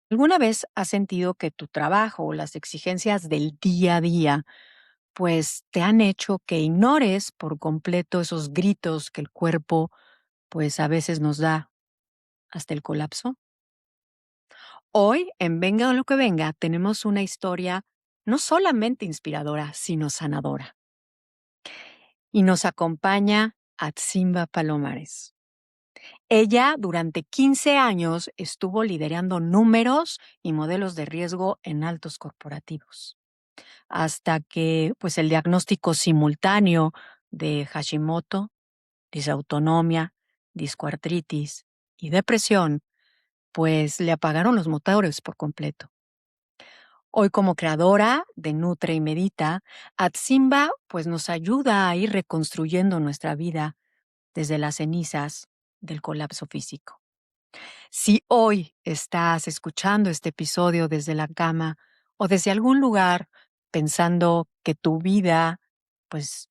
¿Alguna vez has sentido que tu trabajo o las exigencias del día a día, pues, te han hecho que ignores por completo esos gritos que el cuerpo, pues, a veces nos da hasta el colapso? Hoy, en Venga lo que venga, tenemos una historia no solamente inspiradora, sino sanadora. Y nos acompaña Atsimba Palomares. Ella durante 15 años estuvo liderando números y modelos de riesgo en altos corporativos, hasta que, pues, el diagnóstico simultáneo de Hashimoto, disautonomia, discoartritis y depresión, pues, le apagaron los motores por completo. Hoy, como creadora de Nutre y Medita, Atsimba, pues, nos ayuda a ir reconstruyendo nuestra vida desde las cenizas del colapso físico. Si hoy estás escuchando este episodio desde la cama o desde algún lugar pensando que tu vida, pues,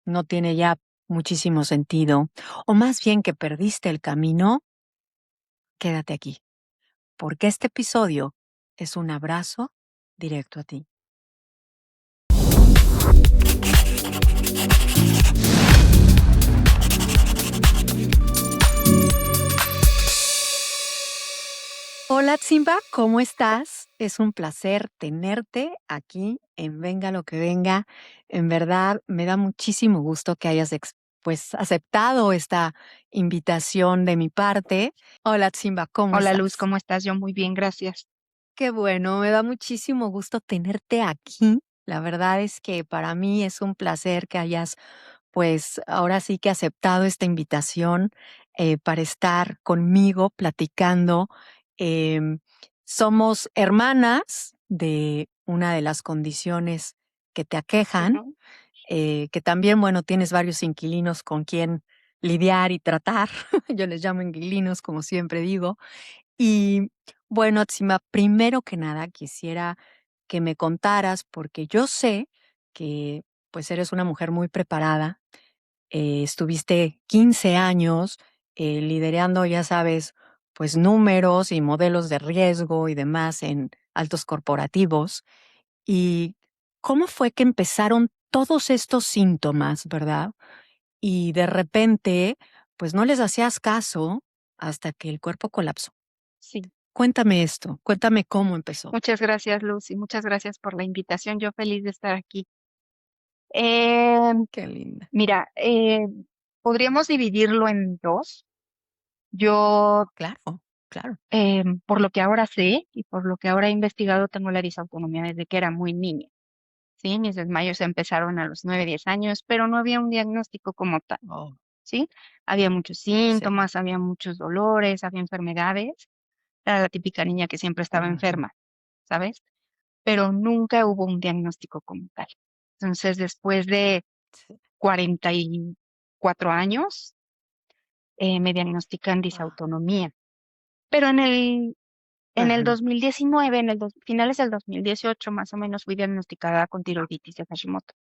no tiene ya muchísimo sentido, o más bien que perdiste el camino, quédate aquí, porque este episodio es un abrazo directo a ti. Hola, Simba, ¿cómo estás? Es un placer tenerte aquí en Venga lo que venga. En verdad, me da muchísimo gusto que hayas pues, aceptado esta invitación de mi parte. Hola, Simba, ¿cómo Hola Luz, estás? ¿cómo estás? Yo muy bien, gracias. Qué bueno, me da muchísimo gusto tenerte aquí. La verdad es que para mí es un placer que hayas, pues, ahora sí que aceptado esta invitación, para estar conmigo platicando. Em, Somos hermanas de una de las condiciones que te aquejan, Ujú. que también, bueno, tienes varios inquilinos con quien lidiar y tratar. Yo les llamo inquilinos, como siempre digo. Y bueno, Atsima, primero que nada quisiera que me contaras, porque yo sé que, pues, eres una mujer muy preparada. Estuviste 15 años, liderando, ya sabes, pues, números y modelos de riesgo y demás en altos corporativos. ¿Y cómo fue que empezaron todos estos síntomas, verdad? Y de repente, pues, no les hacías caso hasta que el cuerpo colapsó. Sí, Cuéntame esto, cuéntame cómo empezó. muchas gracias Luz y muchas gracias por la invitación. Yo feliz de estar aquí. Em, Qué linda. mira, podríamos dividirlo en dos. Yo, Claro, claro. por lo que ahora sé y por lo que ahora he investigado, tengo la disautonomía desde que era muy niña. Sí, mis desmayos empezaron a los 9, 10 años, pero no había un diagnóstico como tal. Oh, ¿Sí? Había muchos sí. síntomas, había muchos dolores, había enfermedades. Era la típica niña que siempre estaba Ujú. enferma, ¿sabes? Pero nunca hubo un diagnóstico como tal. Entonces, después de Sí. 44 años, me diagnostican Guau. disautonomía. Pero en el Ajá. 2019, finales del 2018, más o menos, fui diagnosticada con tiroiditis de Hashimoto,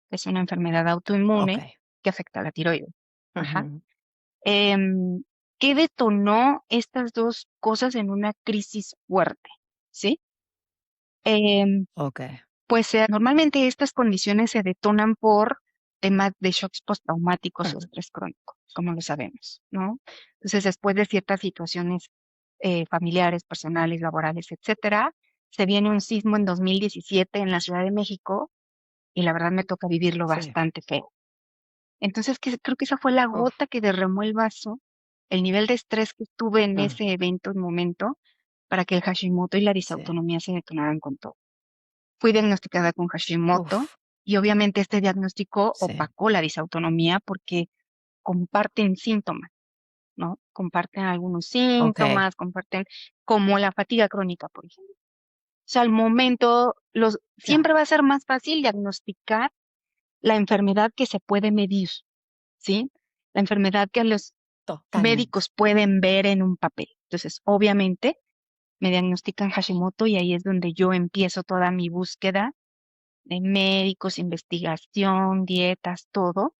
que es una enfermedad autoinmune Okey. que afecta a la tiroides. Ajá. Ujú. Em, ¿Qué detonó estas dos cosas en una crisis fuerte? ¿Sí? Em, Okey. Pues, normalmente estas condiciones se detonan por temas de shocks postraumáticos o Ajá. estrés crónico, como lo sabemos, ¿no? Entonces, después de ciertas situaciones, familiares, personales, laborales, etcétera, se viene un sismo en 2017 en la Ciudad de México, y la verdad me toca vivirlo Sí. bastante feo. Entonces, creo que esa fue la Uf. gota que derramó el vaso, el nivel de estrés que tuve en Mm. ese evento, en momento, para que el Hashimoto y la Sí. disautonomía se detonaran con todo. Fui diagnosticada con Hashimoto Uf. y obviamente este diagnóstico Sí. opacó la disautonomía porque comparten síntomas, ¿no? Comparten algunos Okey. síntomas, comparten como la fatiga crónica, por ejemplo. O sea, al momento, siempre Claro. va a ser más fácil diagnosticar la enfermedad que se puede medir, ¿sí? La enfermedad que los Totalmente. médicos pueden ver en un papel. Entonces, obviamente, me diagnostican Hashimoto y ahí es donde yo empiezo toda mi búsqueda de médicos, investigación, dietas, todo,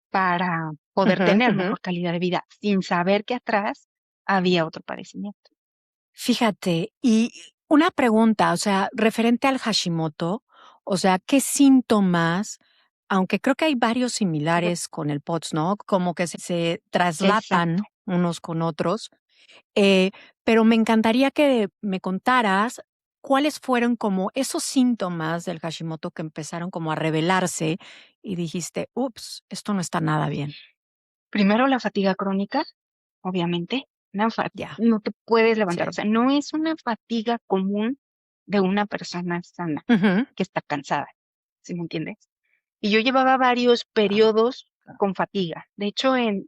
para poder Ujú, tener ujú. mejor calidad de vida, sin saber que atrás había otro padecimiento. Fíjate, y una pregunta, o sea, referente al Hashimoto, o sea, ¿qué síntomas? Aunque creo que hay varios Ujú. similares con el POTS, ¿no? Como que se Exacto. traslapan unos con otros. Eh, pero me encantaría que me contaras cuáles fueron como esos síntomas del Hashimoto que empezaron como a revelarse y dijiste: "Ups, esto no está nada bien". Primero la fatiga crónica, obviamente, Ya. no te puedes levantar, o Sí. sea, no es una fatiga común de una persona sana Ujú. que está cansada, ¿sí me entiendes? Y yo llevaba varios Claro, periodos claro. con fatiga. De hecho, en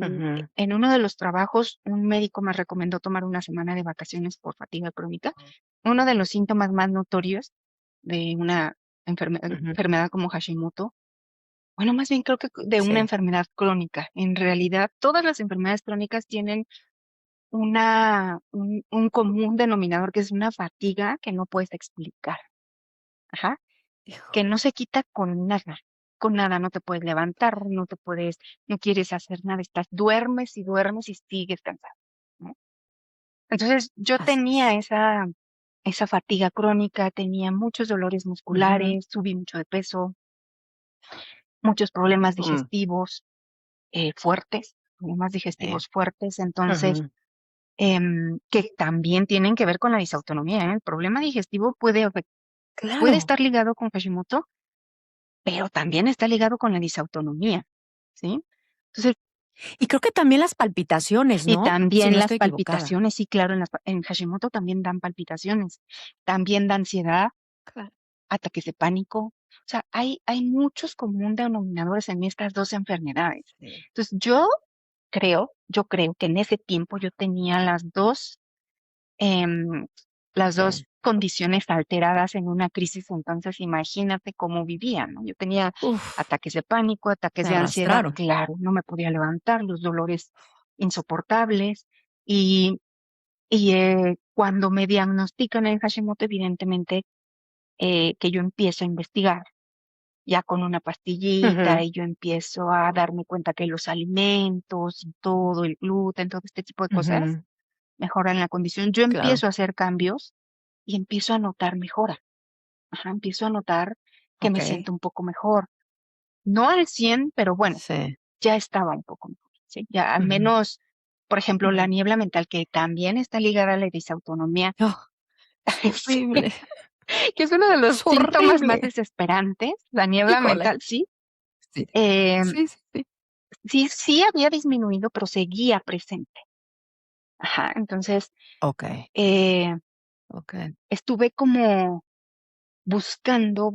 Ujú. en uno de los trabajos, un médico me recomendó tomar una semana de vacaciones por fatiga crónica. Uno de los síntomas más notorios de una Ujú. enfermedad como Hashimoto, bueno, más bien creo que de una Sí. enfermedad crónica. En realidad, todas las enfermedades crónicas tienen un común denominador, que es una fatiga que no puedes explicar. Ajá. Que no se quita con nada, no te puedes levantar, no quieres hacer nada, duermes y duermes y sigues cansado, ¿no? Entonces, yo Así es. tenía esa fatiga crónica, tenía muchos dolores Ujú. musculares, subí mucho de peso, muchos problemas Mm. digestivos, fuertes, problemas Sí. digestivos fuertes, entonces, Ujú. que también tienen que ver con la disautonomía, ¿eh? El problema digestivo puede Claro. estar ligado con Hashimoto, pero también está ligado con la disautonomía, ¿sí? Entonces, Y creo que también las palpitaciones, y ¿no? Si también no las estoy equivocada. palpitaciones, sí, claro, en Hashimoto también dan palpitaciones, también da ansiedad, Claro. ataques de pánico. O sea, hay muchos común denominadores en estas 2 enfermedades. Sí. Entonces, yo creo que en ese tiempo yo tenía em, las Sí. 2 condiciones alteradas en una crisis, entonces imagínate cómo vivía, ¿no? Yo tenía Uf, ataques de pánico, ataques te de ansiedad, arrastraron. claro, no me podía levantar, los dolores insoportables y cuando me diagnostican el Hashimoto, evidentemente, que yo empiezo a investigar ya con una pastillita Ujú. y yo empiezo a darme cuenta que los alimentos y todo, el gluten, todo este tipo de cosas Ujú. mejoran la condición. Yo Claro. empiezo a hacer cambios y empiezo a notar mejora. Ajá, empiezo a notar que me Okey. siento un poco mejor. No al 100, pero bueno, Sí. ya estaba un poco mejor, ¿sí? Ya al Ujú. menos, por ejemplo, la Ujú. niebla mental, que también está ligada a la disautonomía, Oh, es sí, horrible, que es uno de los es síntomas más horrible. desesperantes, la niebla Híjole. mental, sí. Sí. em, Sí, sí, sí. sí había disminuido, pero seguía presente. Ajá, entonces, Okey, eh, okey. estuve como buscando,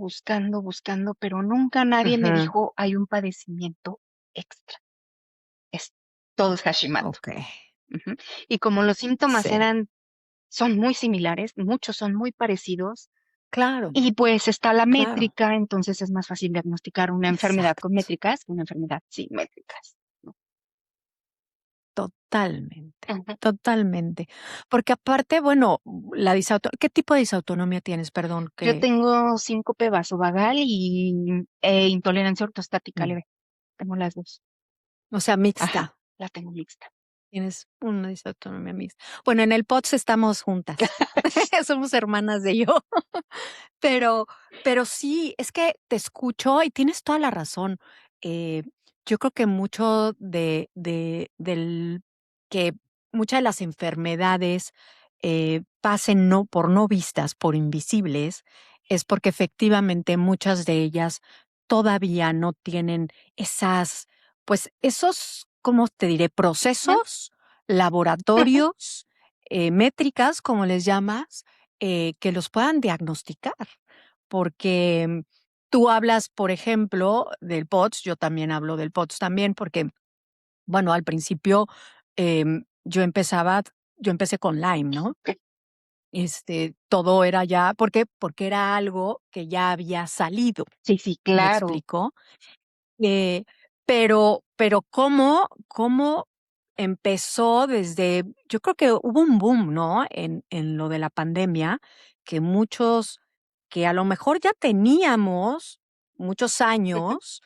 pero nunca nadie me Ujú. dijo: "Hay un padecimiento extra, es todo es Hashimoto". Okey. Ujú. Y como los síntomas Sí. son muy similares, muchos son muy parecidos, Claro, y pues está la claro. métrica, entonces es más fácil diagnosticar una enfermedad con Exacto. métricas que una enfermedad sin métricas, ¿no? Totalmente, Ujú. totalmente. Porque aparte, bueno, la disauto ¿qué tipo de disautonomía tienes? Perdón, Yo que tengo síncope vasovagal intolerancia ortostática mm, leve, tengo las 2. o sea, Ajá, mixta. la tengo mixta. Tienes una disautonomía mixta. Bueno, en el POTS estamos juntas. Somos hermanas de yo. Pero pero sí, es que te escucho y tienes toda la razón. Eh, yo creo que mucho de del que muchas de las enfermedades, pasen no vistas, por invisibles, es porque efectivamente muchas de ellas todavía no tienen esas, pues, esos, ¿cómo te diré? Ujú, Procesos, ujú, laboratorios, métricas, como les llamas, que los puedan diagnosticar, porque tú hablas, por ejemplo, del POTS, yo también hablo del POTS también, porque, bueno, al principio, yo empecé con Lyme, ¿no? okey. Todo era ya, ¿por qué? Porque era algo que ya había salido, Sí, sí, ¿me claro. explico? Eh, pero cómo empezó desde yo creo que hubo un boom, ¿no? En lo de la pandemia, que muchos que a lo mejor ya teníamos muchos Ujú. años,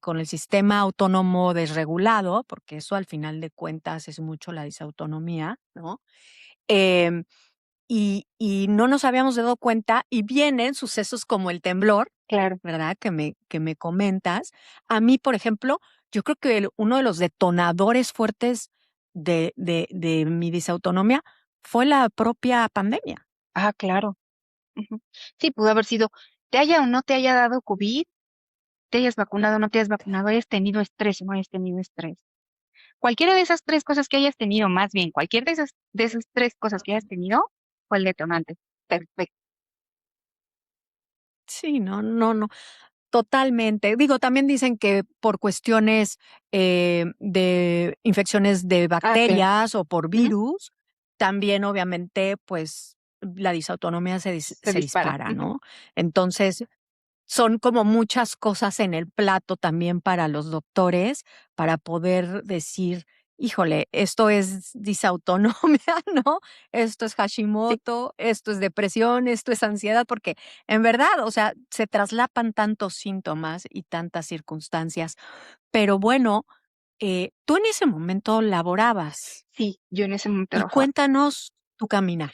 con el sistema autónomo desregulado, porque eso al final de cuentas es mucho la disautonomía, ¿no? Em, y no nos habíamos dado cuenta y vienen sucesos como el temblor, Claro. ¿verdad? Que me comentas. A mí, por ejemplo, yo creo que uno de los detonadores fuertes de mi disautonomía fue la propia pandemia. Ah, claro. Ujú. Sí, pudo haber sido, te haya o no te haya dado COVID, te hayas vacunado o no te hayas vacunado, hayas tenido estrés o no hayas tenido estrés. Cualquiera de esas tres cosas que hayas tenido, más bien, cualquier de esas tres cosas que hayas tenido, fue el detonante. Perfecto. Sí, no, no, no. Totalmente. Digo, también dicen que por cuestiones, de infecciones de Ah, claro. bacterias o por Ujú. virus, también obviamente, pues, la disautonomía se Se se dispara. dispara, Ujú. ¿no? Entonces, son como muchas cosas en el plato también para los doctores, para poder decir: "Híjole, esto es disautonomia, ¿no? Esto es Sí, Hashimoto, esto es depresión, esto es ansiedad", porque en verdad, o sea, se traslapan tantos síntomas y tantas circunstancias. Pero bueno, tú en ese momento laborabas sí, yo en ese momento y trabajaba. cuéntanos tu caminar.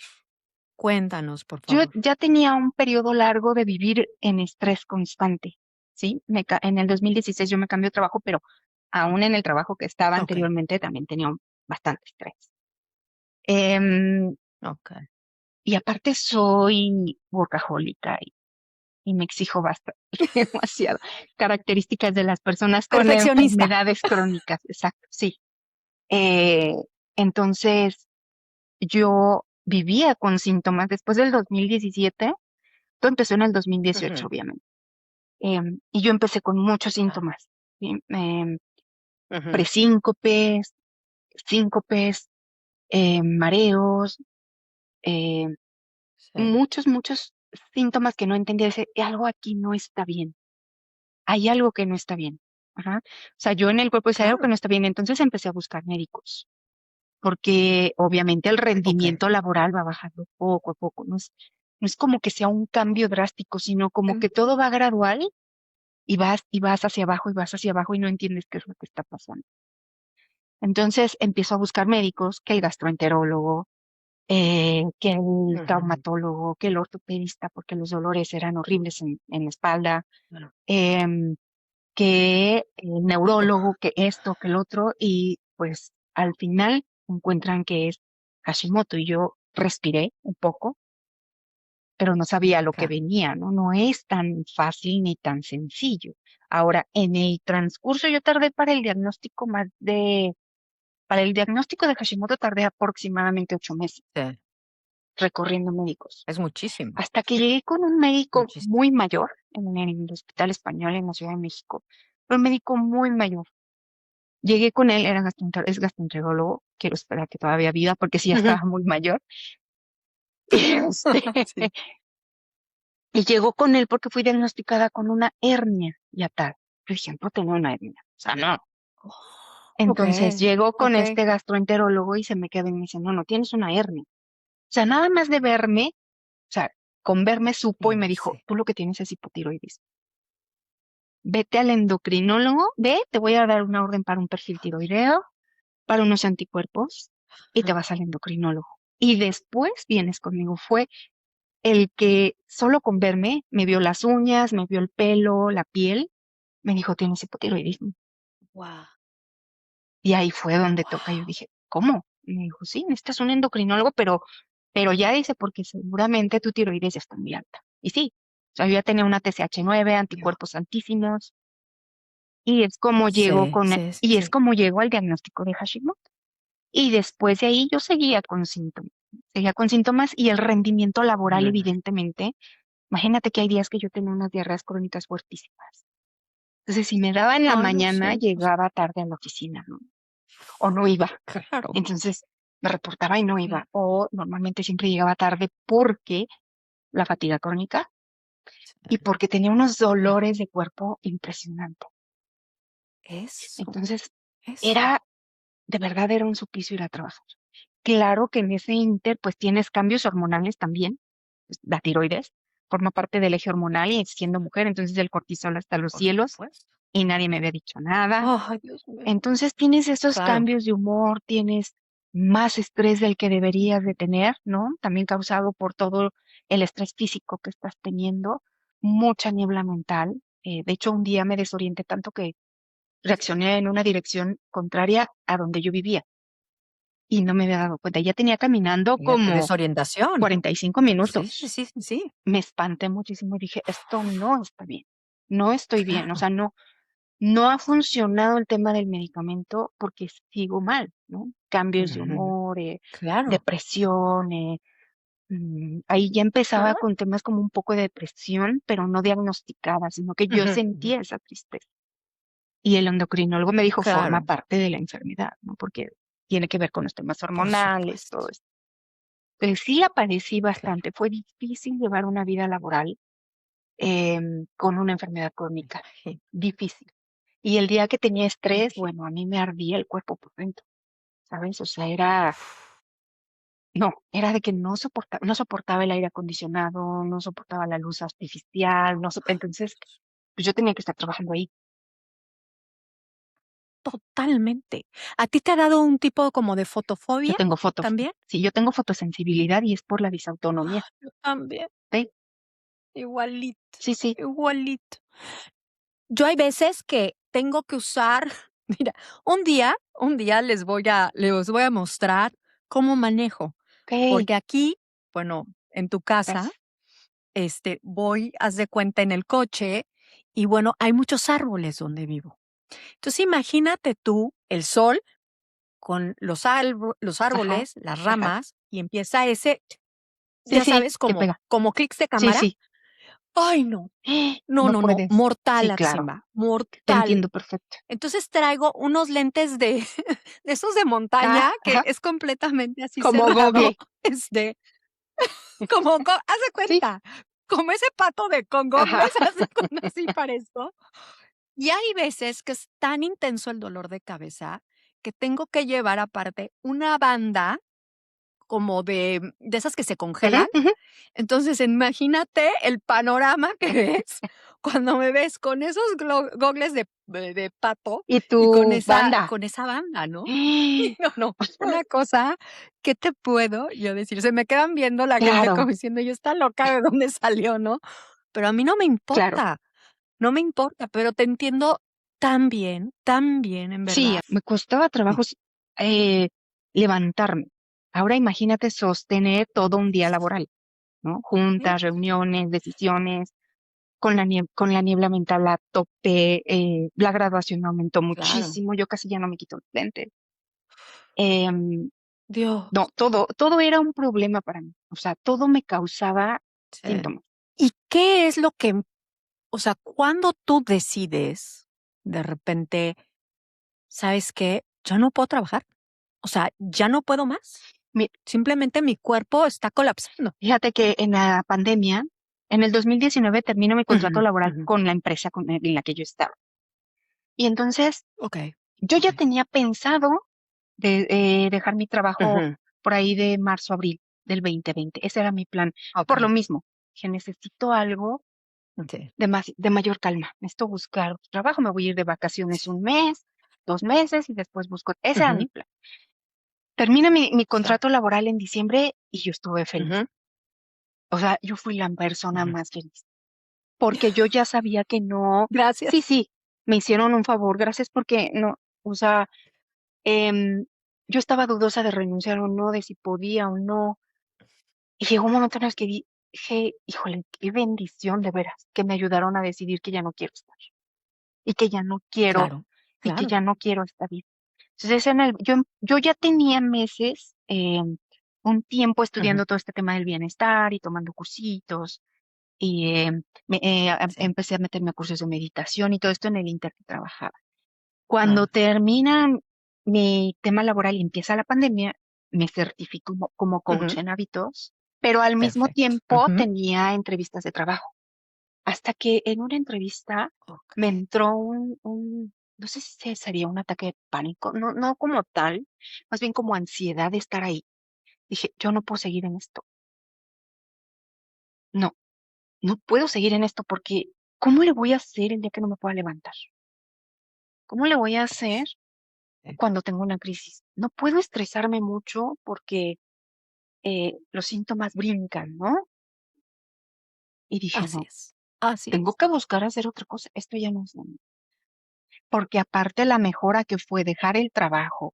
Cuéntanos, por Yo favor. ya tenía un periodo largo de vivir en estrés constante, ¿sí? En el 2016 yo me cambié de trabajo, pero aún en el trabajo que estaba Okey, anteriormente también tenía bastante estrés. Em, okey. y aparte soy workahólica y me exijo bastante, demasiado. Características de las personas con Perfeccionista. enfermedades crónicas, exacto, sí. Eh, entonces, yo vivía con síntomas después del 2017. Todo empezó en el 2018, Ujú. obviamente. Y yo empecé con muchos Ajá. síntomas, ¿sí? Ujú. Presíncopes, síncopes, mareos, eh, Sí. muchos síntomas que no entendía. Decía, algo aquí no está bien, hay algo que no está bien. Ajá. O sea, yo en el cuerpo decía, hay algo que Claro. no está bien. Entonces empecé a buscar médicos, porque obviamente el Okey. rendimiento laboral va bajando poco a poco. No es como que sea un cambio drástico, sino como que todo va gradual y vas hacia abajo y vas hacia abajo y no entiendes qué es lo que está pasando. Entonces empiezo a buscar médicos, que el gastroenterólogo, que el Ujú. traumatólogo, que el ortopedista, porque los dolores eran horribles en la espalda, Claro. em, que el neurólogo, Uf. que esto, que el otro, y pues al final encuentran que es Hashimoto y yo respiré un poco, pero no sabía lo que Claro. venía, ¿no? No es tan fácil ni tan sencillo. Ahora, en el transcurso yo tardé para el diagnóstico de Hashimoto tardé aproximadamente 8 meses Sí. recorriendo médicos, Es muchísimo, hasta que llegué con un médico muchísimo. muy mayor en el Hospital Español en la Ciudad de México, pero un médico muy mayor. Llegué con él, es gastroenterólogo, quiero esperar que todavía viva porque sí ya Ujú. estaba muy mayor. Este, Sí. y llegó con él porque fui diagnosticada con una hernia yatal. Yo dije, no tengo una hernia. O sea, no. Entonces Okey, llegó con okey. este gastroenterólogo y se me quedó y me dice, no, no tienes una hernia. O sea, nada más de verme, o sea, con verme supo y me dijo, Sí. tú lo que tienes es hipotiroidismo. Vete al endocrinólogo, te voy a dar una orden para un perfil tiroideo, para unos anticuerpos y te Ajá. vas al endocrinólogo. Y después vienes conmigo. Fue el que solo con verme me vio las uñas, me vio el pelo, la piel, me dijo, tienes hipotiroidismo. Guau. Y ahí fue donde toca. Yo dije, ¿cómo? Y me dijo, sí, necesitas un endocrinólogo, pero ya dice, porque seguramente tu tiroides ya está muy alta. Y sí, o sea, yo ya tenía una TSH9, Guau. anticuerpos altísimos, y es como llego Sí, sí, sí, y es sí. como llego al diagnóstico de Hashimoto. Y después de ahí yo seguía con síntomas y el rendimiento laboral, Ujú. evidentemente. Imagínate que hay días que yo tenía unas diarreas crónicas fuertísimas. Entonces, si me daba en la Ay, lo mañana, siento. llegaba tarde a la oficina, ¿no? O no iba. Claro, Entonces, me reportaba y no iba. claro. O normalmente siempre llegaba tarde porque la fatiga crónica y Sí. porque tenía unos Claro. dolores de cuerpo impresionantes. Eso, Entonces, eso. era, de verdad, era un suplicio ir a trabajar. Claro que en ese inter, pues tienes cambios hormonales también. Pues, la tiroides forma parte del eje hormonal y siendo mujer, entonces el cortisol hasta los Por cielos. supuesto. y nadie me había dicho nada. Ay, Dios mío. Entonces tienes esos Claro. cambios de humor, tienes más estrés del que deberías de tener, ¿no? También causado por todo el estrés físico que estás teniendo, mucha niebla mental. De hecho, un día me desorienté tanto que reaccioné en una dirección contraria a donde yo vivía y no me había dado cuenta. Ya tenía caminando Fíjate, como desorientación. 45 Sí, sí, minutos. sí, sí, sí. Me espanté muchísimo y dije, esto no está bien, no estoy bien, o Claro. sea, no ha funcionado el tema del medicamento porque sigo mal, ¿no? Cambios de Ujú. humor, Claro. depresión, ahí ya empezaba Ah, con temas como un poco de depresión, pero no diagnosticada, sino que yo ujú, ujú. sentía esa tristeza. Y el endocrinólogo me dijo, forma Claro, parte de la enfermedad, ¿no? Porque tiene que ver con los temas por hormonales, supuesto. todo esto. Pues sí la padecí Claro. bastante, fue difícil llevar una vida laboral con una enfermedad crónica, Imagino. difícil. Y el día que tenía Me estrés, imagino. bueno, a mí me ardía el cuerpo por dentro, ¿sabes? O sea, era de que no soportaba el aire acondicionado, no soportaba la luz artificial, entonces, pues yo tenía que estar trabajando ahí. Totalmente. ¿A ti te ha dado un tipo como de Yo fotofobia tengo también? sí, yo tengo fotosensibilidad y es por la disautonomía. Yo también, Sí, igualito, sí, sí, igualito. Yo hay veces que tengo que usar mira, un día les voy a mostrar cómo manejo, okey, porque aquí, bueno, en tu casa, gracias. haz de cuenta en el coche y bueno, hay muchos árboles donde vivo. Entonces, imagínate tú el sol con los Ajá, árboles, las ajá. ramas, y empieza ese, Sí, ya sí, sabes, que como pega. como clics de Sí, cámara. sí. Ay, no, no, No no, no, puedes. mortal, Sí, claro, Aximba, te mortal. entiendo perfecto. Entonces traigo unos lentes de de esos de montaña que Ajá, es completamente así como cerrado, Google. como haz de Sí, cuenta, como ese pato de con ajá. gogles, haz de cuenta, así parezco. Y hay veces que es tan intenso el dolor de cabeza que tengo que llevar aparte una banda como de esas que se Ujú, congelan. ujú. Entonces, imagínate el panorama que ves cuando me ves con esos gogles de pato Y y con tu esa banda. con esa banda, ¿no? Y no, no, una cosa, ¿qué te puedo yo decir? Se me quedan viendo la gente como Claro, diciendo: "¿Y esta loca de dónde salió?", ¿no? Pero a mí no me claro. importa, no me importa, pero te entiendo tan bien, en Sí, verdad. me costaba Sí. trabajo levantarme. Ahora imagínate sostener todo un día laboral, ¿no? Sí, Juntas, reuniones, decisiones, con la niebla mental a tope, la graduación me aumentó claro. muchísimo, yo casi ya no me quito los lentes. Em, no, Dios, todo era un problema para mí, o sea, todo me causaba sí. síntomas. ¿Y qué es lo que o sea, cuando tú decides, de repente, ¿sabes qué? Ya no puedo trabajar. O sea, ya no puedo más. Mi Simplemente mi cuerpo está colapsando. Fíjate que en la pandemia, en el 2019 termino mi contrato Ujú, laboral ujú. con la empresa en la que yo estaba. Y entonces, Okey, yo ya okey. tenía pensado dejar mi trabajo Ujú. por ahí de marzo, abril del 2020. Ese era mi plan. Por lo Okey, mismo, que necesito algo sí, de mayor calma. Necesito buscar trabajo, me voy a ir de sí. vacaciones un mes, 2 meses y después busco. Ese era mi Ujú, plan. Termina mi claro. contrato laboral en diciembre y yo estuve feliz. Ujú, O sea, yo fui la persona ujú. más feliz, porque yo ya sabía que no. Sí, Gracias. sí, me hicieron un favor, gracias porque no, o sea, em, yo estaba dudosa de renunciar o no, de si podía o no. Y llegó un momento en el que dije: "Híjole, qué bendición de veras, que me ayudaron a decidir que ya no quiero estar, y que ya no quiero, Claro, y que claro. ya no quiero esta vida". Entonces, yo ya tenía meses, un tiempo Ujú, estudiando todo este tema del bienestar y tomando cursitos, y, sí, empecé a meterme a cursos de meditación y todo esto en el inter que trabajaba. Cuando claro. termina mi tema laboral y empieza la pandemia, me certifico como coach Ujú, en hábitos, pero al mismo perfecto. tiempo Ujú. tenía entrevistas de trabajo. Hasta que en una entrevista me Okey. entró no sé si sería un ataque de pánico, no como tal, más bien como ansiedad de estar ahí. Dije: "Yo no puedo seguir en esto. No, no puedo seguir en esto porque, ¿cómo le voy a hacer el día que no me pueda levantar?". ¿Cómo le voy a hacer eh, cuando tengo una crisis? No puedo estresarme mucho porque los síntomas brincan, ¿no? Y dije, así no, es, así tengo es. que buscar hacer otra cosa. Esto ya no es lo mío. Porque aparte la mejora que fue dejar el trabajo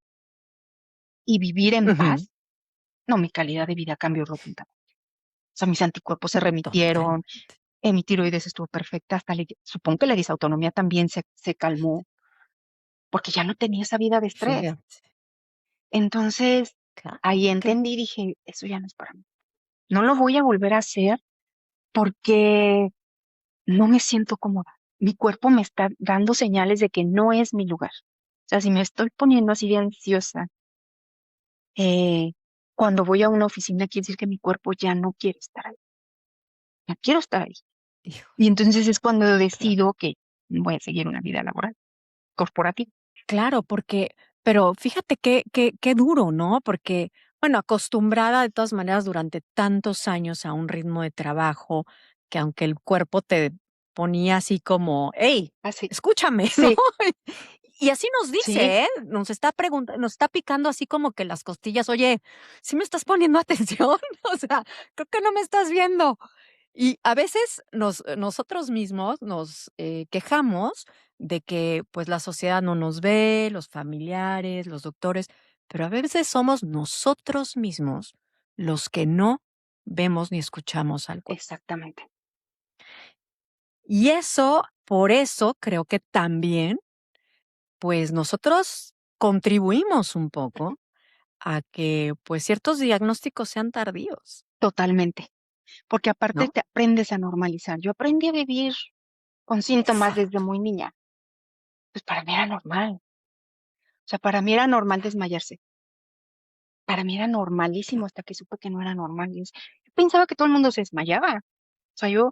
y vivir en Ujú, paz, no, mi calidad de vida cambió rotundamente. O sea, mis anticuerpos se remitieron, totalmente. mi tiroides estuvo perfecta, hasta supongo que la disautonomía también se calmó, porque ya no tenía esa vida de estrés. Fíjate, Entonces, claro, ahí qué entendí, dije, eso ya no es para mí. No lo voy a volver a hacer porque no me siento cómoda. Mi cuerpo me está dando señales de que no es mi lugar. O sea, si me estoy poniendo así de ansiosa, eh, cuando voy a una oficina quiere decir que mi cuerpo ya no quiere estar ahí, no quiero estar ahí. hijo, Y entonces es cuando claro. decido que voy a seguir una vida laboral, corporativa. Claro, porque pero fíjate qué duro, ¿no? Porque, bueno, acostumbrada de todas maneras durante tantos años a un ritmo de trabajo, que aunque el cuerpo te ponía así como: "Hey, Así, escúchame", ¿no? sí, Y así nos sí, dice, ¿eh? Nos está picando así como que las costillas: "Oye, ¿sí me estás poniendo atención? O sea, creo que no me estás viendo". Y a veces nosotros mismos nos, quejamos de que, pues, la sociedad no nos ve, los familiares, los doctores, pero a veces somos nosotros mismos los que no vemos ni escuchamos al cuerpo. exactamente, Y eso, por eso creo que también, pues, nosotros contribuimos un poco a que, pues, ciertos diagnósticos sean tardíos, totalmente. Porque aparte ¿no? te aprendes a normalizar. Yo aprendí a vivir con síntomas desde Exacto. muy niña. Pues para mí era normal. O sea, para mí era normal desmayarse. Para mí era normalísimo hasta que supe que no era normal. Yo pensaba que todo el mundo se desmayaba. O sea, yo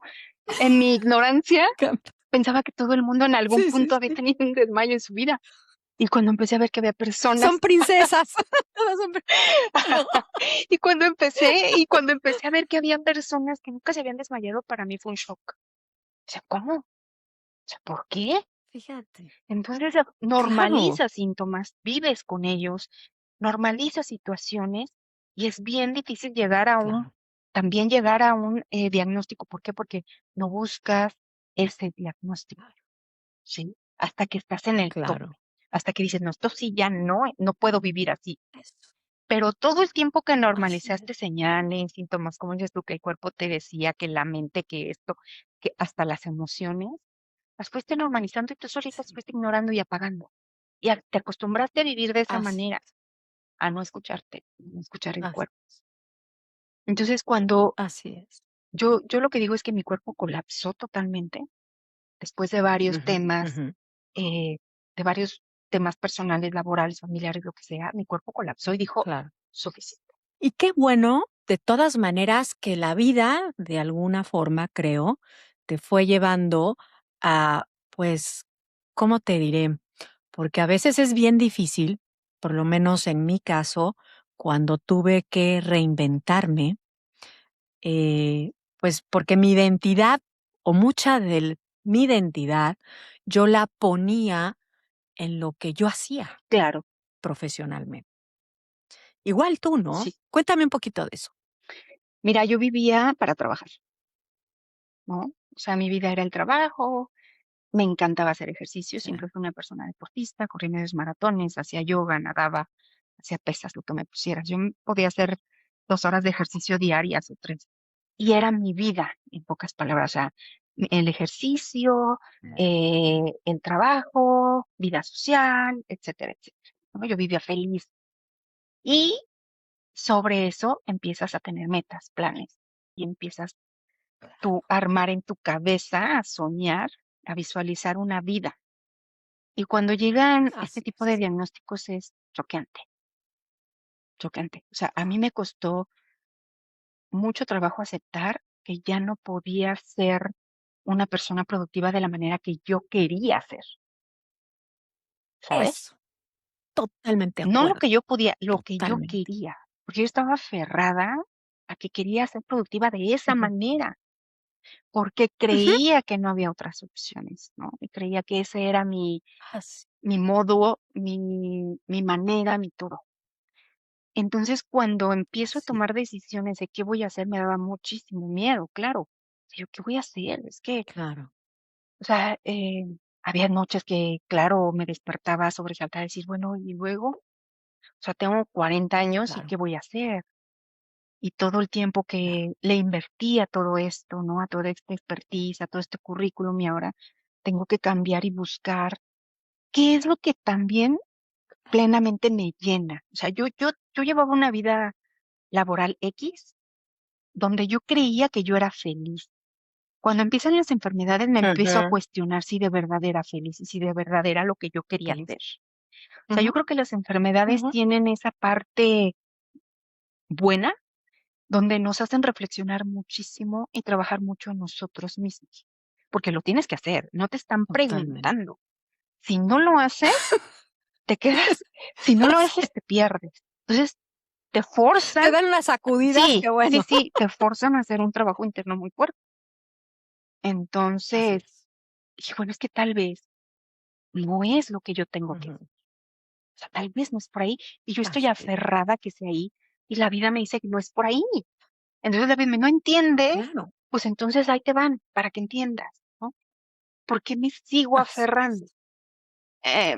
en mi ignorancia pensaba que todo el mundo en algún Sí, sí, punto había sí. tenido un desmayo en su vida. Y cuando empecé a ver que había Son personas, princesas. Todas son ¿no? y cuando empecé a ver que había personas que nunca se habían desmayado, para mí fue un shock. O sea, ¿cómo? O sea, ¿por qué? Fíjate. Entonces, Claro, normalizas síntomas, vives con ellos, normalizas situaciones y es bien difícil claro, también llegar a un diagnóstico. ¿Por qué? Porque no buscas ese diagnóstico, claro, ¿sí? Hasta que estás en el tope, claro. hasta que dices, no, esto sí ya no, no puedo vivir así. Eso, Pero todo el tiempo que así normalizaste es. señales, síntomas, como dices tú, que el cuerpo te decía, que la mente, que esto, que hasta las emociones, las fuiste normalizando y tú solita las Sí, fuiste ignorando y apagando. Y te acostumbraste a vivir de esa así manera, es, a no escucharte, no escuchar el así cuerpo. Entonces, cuando así es. yo lo que digo es que mi cuerpo colapsó totalmente después de varios Ujú, temas, ujú, eh, de varios temas personales, laborales, familiares, lo que sea, mi cuerpo colapsó y dijo, claro. suficiente. Y qué bueno, de todas maneras, que la vida, de alguna forma, creo, te fue llevando a, pues, ¿cómo te diré? Porque a veces es bien difícil, por lo menos en mi caso, cuando tuve que reinventarme, pues, porque mi identidad, o mucha de mi identidad, yo la ponía en lo que yo hacía Claro, profesionalmente. Igual tú, ¿no? sí. Cuéntame un poquito de eso. Mira, yo vivía para trabajar, ¿no? O sea, mi vida era el trabajo, me encantaba hacer ejercicio, Sí, siempre fui una persona deportista, corrí medios maratones, hacía yoga, nadaba, hacía pesas, lo que me pusieras. Podía hacer 2 horas de ejercicio diarias o 3. Y era mi vida, en pocas palabras. O sea, el ejercicio, el trabajo, vida social, etcétera, etcétera, ¿no? Yo vivía feliz. Y sobre eso empiezas a tener metas, planes, y empiezas tú a armar en tu cabeza, a soñar, a visualizar una vida. Y cuando llegan este así tipo de es. diagnósticos es choqueante, choqueante. O sea, a mí me costó mucho trabajo aceptar que ya no podía ser una persona productiva de la manera que yo quería ser, ¿sabes? Eso, totalmente de No lo acuerdo, que yo podía, lo que yo totalmente. quería, porque yo estaba aferrada a que quería ser productiva de esa Ujú, manera, porque ujú. creía que no había otras opciones, ¿no? Y creía que ese era Así. mi modo, mi manera, mi todo. Entonces, cuando empiezo a Sí, tomar decisiones de qué voy a hacer, me daba muchísimo miedo, claro. Yo, ¿qué voy a hacer? Es que, claro, o sea, había noches que, claro, me despertaba sobresaltada, decir, bueno, y luego, o sea, tengo 40 años y claro, ¿qué voy a hacer? Y todo el tiempo claro. que le invertí a todo esto, ¿no? A toda esta expertise, a todo este currículum y ahora tengo que cambiar y buscar qué es lo que también plenamente me llena. O sea, yo llevaba una vida laboral X donde yo creía que yo era feliz. Cuando empiezan las enfermedades me empiezo a Ujú, cuestionar si de verdad era feliz y si de verdad era lo que yo quería feliz. hacer. O sea, yo Ujú, creo que las enfermedades ujú, tienen esa parte buena donde nos hacen reflexionar muchísimo y trabajar mucho en nosotros mismos, porque lo tienes que hacer, no te están totalmente. preguntando. Si no lo haces, te quedas, si no lo Sí, haces, te pierdes. Entonces, te te forzan, dan unas sacudidas sí, que sí, bueno. sí, te forzan a hacer un trabajo interno muy fuerte. Así Entonces, es. dije, bueno, es que tal vez no es lo que yo tengo que Ujú, hacer. O sea, tal vez no es por ahí y yo estoy así es. aferrada a que sea ahí y la vida me dice que no es por ahí. Entonces la vida me no entiendes, Claro, pues entonces ahí te van para que entiendas, ¿no? ¿Por qué me sigo así es. aferrando? Eh,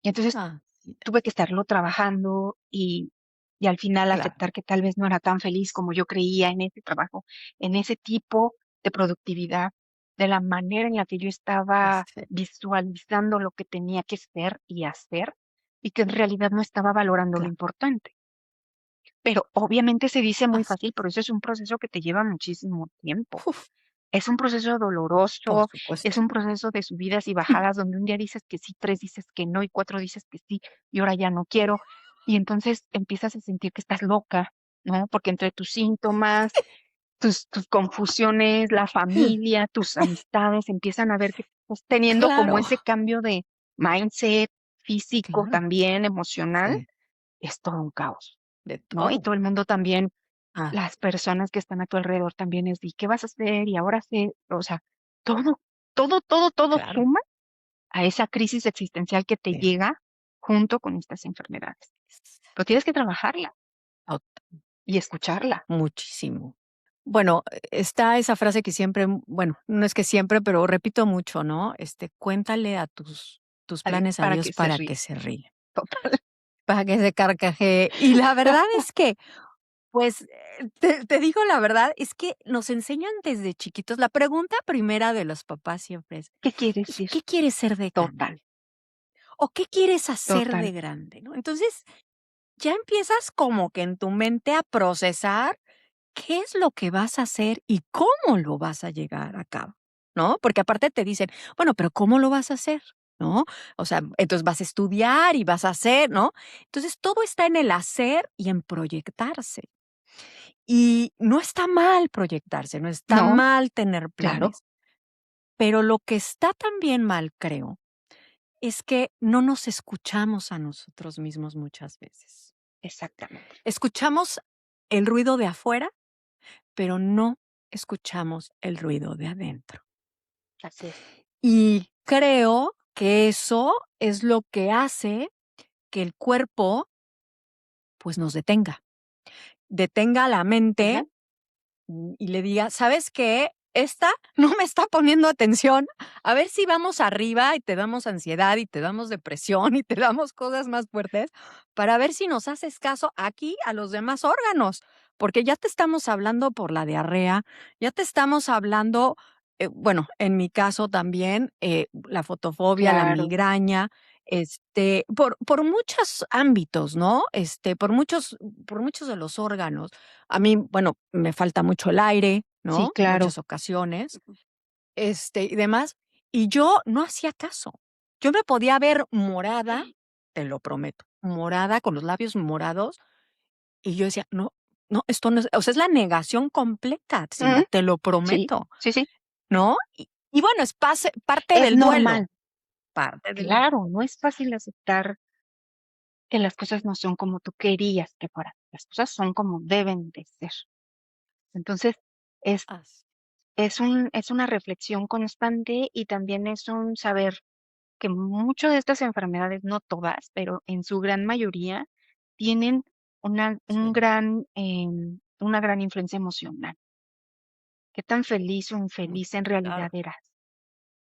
y entonces Así es. tuve que estarlo trabajando y al final Claro, aceptar que tal vez no era tan feliz como yo creía en ese trabajo, en ese tipo de productividad, de la manera en la que yo estaba sí, visualizando lo que tenía que ser y hacer, y que en realidad no estaba valorando lo claro. importante. Pero obviamente se dice muy Así fácil, pero eso es un proceso que te lleva muchísimo tiempo. uf, Es un proceso por doloroso, es supuesto. un proceso de subidas y bajadas donde un día dices que sí, 3 dices que no y 4 dices que sí y ahora ya no quiero. Y entonces empiezas a sentir que estás loca, ¿no? Porque entre tus síntomas, tus confusiones, la familia, tus amistades empiezan a ver que estás teniendo como Claro, ese cambio de mindset físico claro. también, emocional, Sí, es todo un caos, de ¿no? Y todo. todo el mundo también Ah, las personas que están a tu alrededor también es, ¿y qué vas a hacer? Y ahora sé, o sea, todo, todo claro. suma a esa crisis existencial que te Sí. llega junto con estas enfermedades. Pero tienes que trabajarla Au y escucharla. muchísimo. Bueno, está esa frase que siempre, bueno, no es que siempre, pero repito mucho, ¿no? Cuéntale a tus planes a Para Dios que se para ríe. que se ríe, Total. para que se carcajee. Y la verdad es que, pues, te digo la verdad, es que nos enseñan desde chiquitos. La pregunta primera de los papás siempre es: ¿Qué quieres "¿Y decir? qué quieres ser de grande? Total, ¿O qué quieres hacer total. de grande?", ¿no? Entonces, ya empiezas como que en tu mente a procesar qué es lo que vas a hacer y cómo lo vas a llegar a cabo, ¿no? Porque aparte te dicen, bueno, pero ¿cómo lo vas a hacer? ¿No? O sea, entonces vas a estudiar y vas a hacer, ¿no? Entonces todo está en el hacer y en proyectarse. Y no está mal proyectarse, no está No, mal tener claro, planes, pero lo que está también mal, creo, es que no nos escuchamos a nosotros mismos muchas veces. exactamente. Escuchamos el ruido de afuera, pero no escuchamos el ruido de adentro. Así es. Y creo que eso es lo que hace que el cuerpo, pues, nos detenga la mente, Ujú. y le diga: "¿Sabes qué? Esta no me está poniendo atención, a ver si vamos arriba", y te damos ansiedad, y te damos depresión, y te damos cosas más fuertes, para ver si nos haces caso aquí a los demás órganos, porque ya te estamos hablando por la diarrea, ya te estamos hablando, bueno, en mi caso también, la fotofobia, la Claro. migraña, por muchos ámbitos, ¿no? Por muchos de los órganos. A mí, bueno, me falta mucho el aire, Sí, ¿no? claro. Muchas ocasiones, y demás, y yo no hacía caso. Yo me podía ver morada, te lo prometo, morada, con los labios morados, y yo decía: "No, no, esto no es", o sea, es la negación completa, Silvia, Mm, te lo sí, prometo, sí, sí. ¿no? Y bueno, es parte Es del duelo, normal. parte del Claro, no es fácil aceptar que las cosas no son como tú querías que fueran. Las cosas son como deben de ser. Entonces, es, así, es una reflexión constante y también es un saber. que muchas de estas enfermedades, no todas, pero en su gran mayoría, tienen Sí, una gran influencia emocional. ¿Qué tan feliz o mm, infeliz en realidad claro, eras?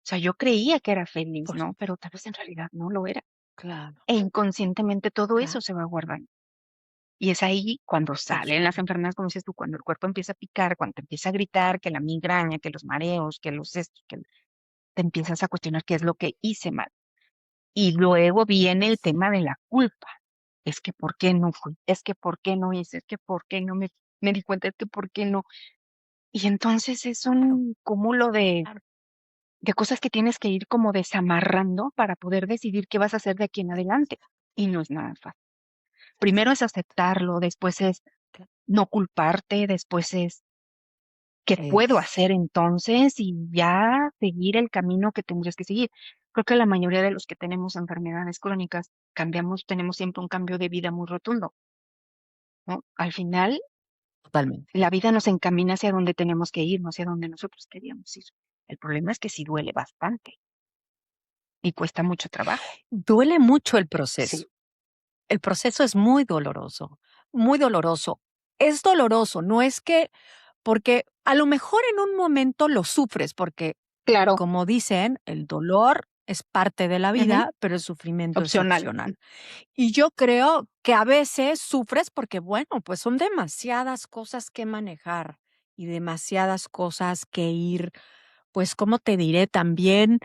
O sea, yo creía que era feliz, por ¿no? Pero tal vez en realidad no lo era. claro, E inconscientemente todo eso claro, se va guardando. Y es ahí cuando por salen las supuesto. enfermedades, como dices tú, cuando el cuerpo empieza a picar, cuando te empieza a gritar que la migraña, que los mareos, que los estos, que te empiezas a cuestionar qué es lo que hice mal. Y luego viene el tema de la culpa. Es que ¿por qué no fui? Es que ¿por qué no hice? Es que ¿por qué no me di cuenta? Es que ¿por qué no? Y entonces es Claro, un cúmulo claro, de cosas que tienes que ir como desamarrando para poder decidir qué vas a hacer de aquí en adelante. Y no es nada fácil. Primero es aceptarlo, después es cla no culparte, después es qué puedo hacer es entonces y ya seguir el camino que tendrías que seguir. Creo que la mayoría de los que tenemos enfermedades crónicas tenemos siempre un cambio de vida muy rotundo, ¿no? Al final, totalmente. la vida nos encamina hacia donde tenemos que ir, no hacia donde nosotros queríamos ir. El problema es que sí duele bastante y cuesta mucho trabajo. Duele mucho el Sí, proceso. El proceso es muy doloroso, muy doloroso. Es doloroso, no es que porque a lo mejor en un momento lo sufres, porque, claro. como dicen, el dolor es parte de la Ujú. vida, pero el sufrimiento es Opcional. opcional. Y yo creo que a veces sufres porque, bueno, pues son demasiadas cosas que manejar y demasiadas cosas que ir, pues, ¿cómo te diré? También,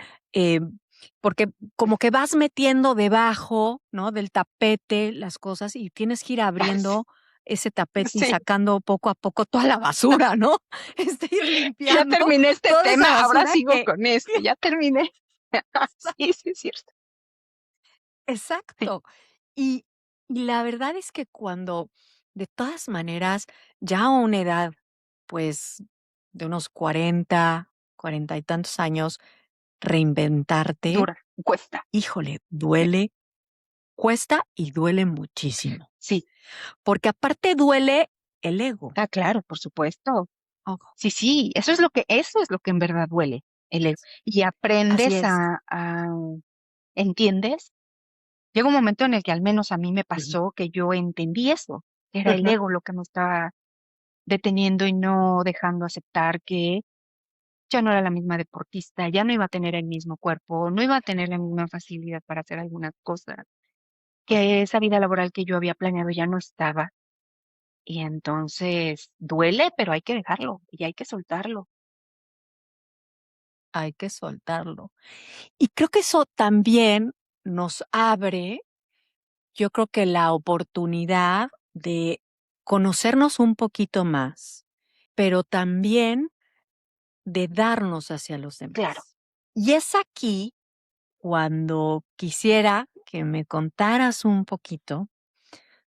porque como que vas metiendo debajo, ¿no? Del tapete las cosas y tienes que ir abriendo ese tapete y Sí, sacando poco a poco toda la basura, ¿no? Ir ya limpiando terminé este toda tema, esa ahora basura sigo que con este, ya terminé. Sí, sí, es cierto. Sí, exacto. Y y la verdad es que cuando, de todas maneras, ya a una edad, pues, de unos 40 y tantos años, reinventarte, dura, cuesta. híjole, Sí, cuesta y duele muchísimo, sí. porque aparte duele el ego. Ah, claro, por supuesto. Ojo, Sí, sí, eso es lo que en verdad duele, el ego. Y así aprendes es. ¿entiendes? Llega un momento en el que al menos a mí me Ujú, pasó que yo entendí eso, que era el ujú. ego lo que me estaba deteniendo y no dejando aceptar que ya no era la misma deportista, ya no iba a tener el mismo cuerpo, no iba a tener la misma facilidad para hacer algunas cosas, que esa vida laboral que yo había planeado ya no estaba. Y entonces duele, pero hay que dejarlo y hay que soltarlo. Hay que soltarlo. Y creo que eso también nos abre, yo creo que la oportunidad de conocernos un poquito más, pero también de darnos hacia los Claro, demás. Y es aquí cuando quisiera que me contaras un poquito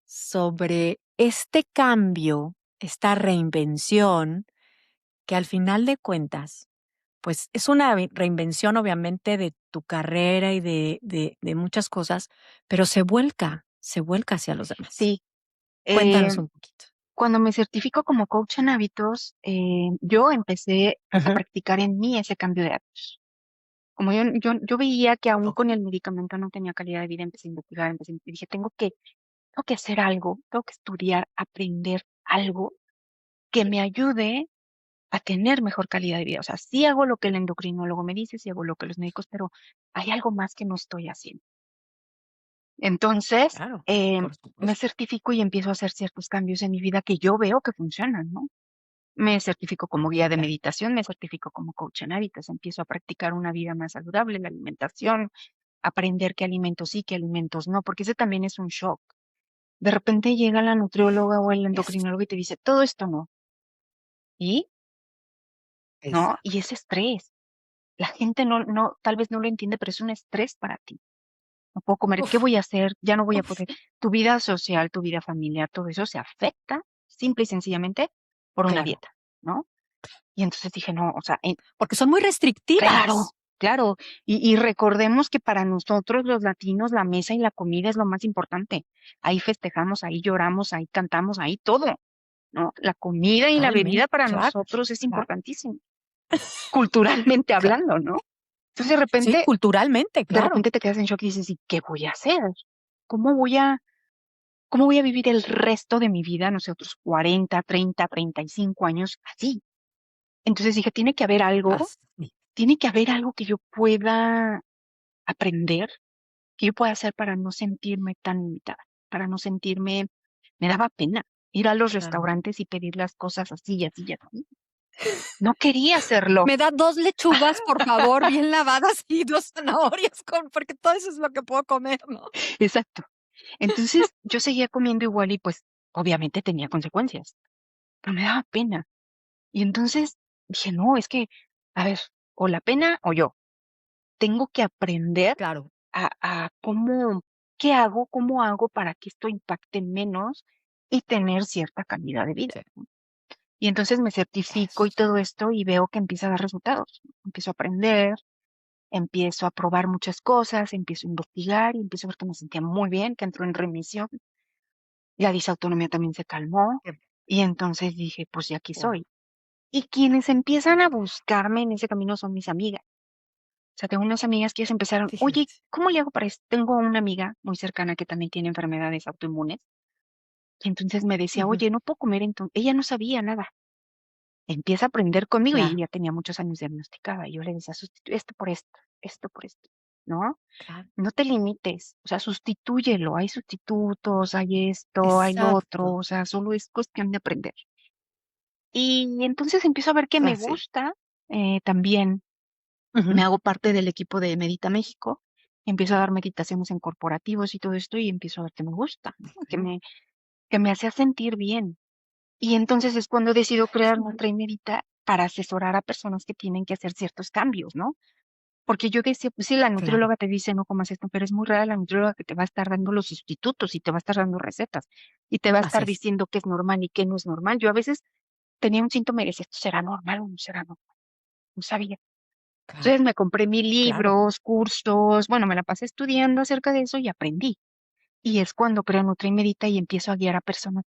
sobre este cambio, esta reinvención, que al final de cuentas, pues es una reinvención obviamente de tu carrera y de muchas cosas, pero se vuelca hacia los demás. sí. Eh, Cuéntanos un poquito. Cuando me certifico como coach en hábitos, yo empecé a Ujú. practicar en mí ese cambio de hábitos. Como yo veía que aún con Okey, el medicamento no tenía calidad de vida, empecé a investigar, y dije, tengo que hacer algo, tengo que estudiar, aprender algo que me ayude a tener mejor calidad de vida. O sea, sí hago lo que el endocrinólogo me dice, sí hago lo que los médicos, pero hay algo más que no estoy haciendo. Entonces, claro, em, por me supuesto. certifico y empiezo a hacer ciertos cambios en mi vida que yo veo que funcionan, ¿no? Me certifico como guía de Claro, meditación, me certifico como coach en hábitos, empiezo a practicar una vida más saludable, la alimentación, aprender qué alimentos sí, qué alimentos no, porque ese también es un shock. De repente llega la nutrióloga o el es endocrinólogo y te dice, todo esto no. ¿Y? ¿No? Y exacto. es estrés. La gente tal vez no lo entiende, pero es un estrés para ti. No puedo comer, ¿qué Uf, voy a hacer? Ya no voy a uf, poder. Tu vida social, tu vida familiar, todo eso se afecta simple y sencillamente por una claro, dieta, ¿no? Y entonces dije, no, o sea, porque son muy claro, restrictivas. claro. Y recordemos que para nosotros los latinos la mesa y la comida es lo más importante. Ahí festejamos, ahí lloramos, ahí cantamos, ahí todo, ¿no? La comida y la bebida Totalmente, para claro, nosotros es claro. importantísimo, culturalmente Claro. hablando, ¿no? Entonces Sí, culturalmente, de claro. repente te quedas en shock y dices, ¿y qué voy a hacer? ¿Cómo voy a, cómo voy a vivir el resto de mi vida, no sé, otros 40, 30, 35 años así? Entonces dije, Así, tiene que haber algo que yo pueda aprender, que yo pueda hacer para no sentirme tan limitada, para no sentirme, me daba pena ir a los claro. restaurantes y pedir las cosas así y así y así. No quería hacerlo. Me da 2 lechugas, por favor, bien lavadas y 2 zanahorias con porque todo eso es lo que puedo comer, ¿no? Exacto. Entonces yo seguía comiendo igual y pues obviamente tenía consecuencias, pero me daba pena. Y entonces dije, no, es que, a ver, o la pena o yo. Tengo que aprender Claro, a cómo, qué hago, cómo hago para que esto impacte menos y tener cierta calidad de vida. sí, Y entonces me certifico y eso. todo esto y veo que empieza a dar resultados. Empiezo a aprender, empiezo a probar muchas cosas, empiezo a investigar y empiezo a ver que me sentía muy bien, que entró en remisión. La disautonomía también se calmó Qué y entonces dije, pues ya aquí bueno, soy. Y quienes empiezan a buscarme en ese camino son mis amigas. O sea, tengo unas amigas que ellas empezaron, oye, fíjate. ¿cómo le hago para esto? Tengo una amiga muy cercana que también tiene enfermedades autoinmunes y entonces me decía, Ujú, oye, no puedo comer entonces. Ella no sabía nada. Empieza a aprender conmigo y claro, ya tenía muchos años diagnosticada. Y yo le decía, sustituye esto por esto, ¿no? claro, No te limites, o sea, sustitúyelo. Hay sustitutos, hay esto, hay lo otro, exacto, o sea, solo es cuestión de aprender. Y entonces empiezo a ver que me así. gusta también. Me Ujú, hago parte del equipo de Medita México, empiezo a dar meditaciones en corporativos y todo esto y empiezo a ver que me gusta, ¿no? okey, Que me hacía sentir bien. Y entonces es cuando decido crear qué bueno, Nutra y Medita para asesorar a personas que tienen que hacer ciertos cambios, ¿no? Porque yo decía, pues sí, la claro, nutrióloga te dice no comas esto, pero es muy rara la nutrióloga que te va a estar dando los sustitutos y te va a estar dando recetas y te va a así estar es, diciendo qué es normal y qué no es normal. Yo a veces tenía un síntoma y decía, ¿esto será normal o no será normal? No sabía. claro, Entonces me compré mil claro, libros, cursos, bueno, me la pasé estudiando acerca de eso y aprendí. Y es cuando creo Nutri y Medita y empiezo a guiar a personas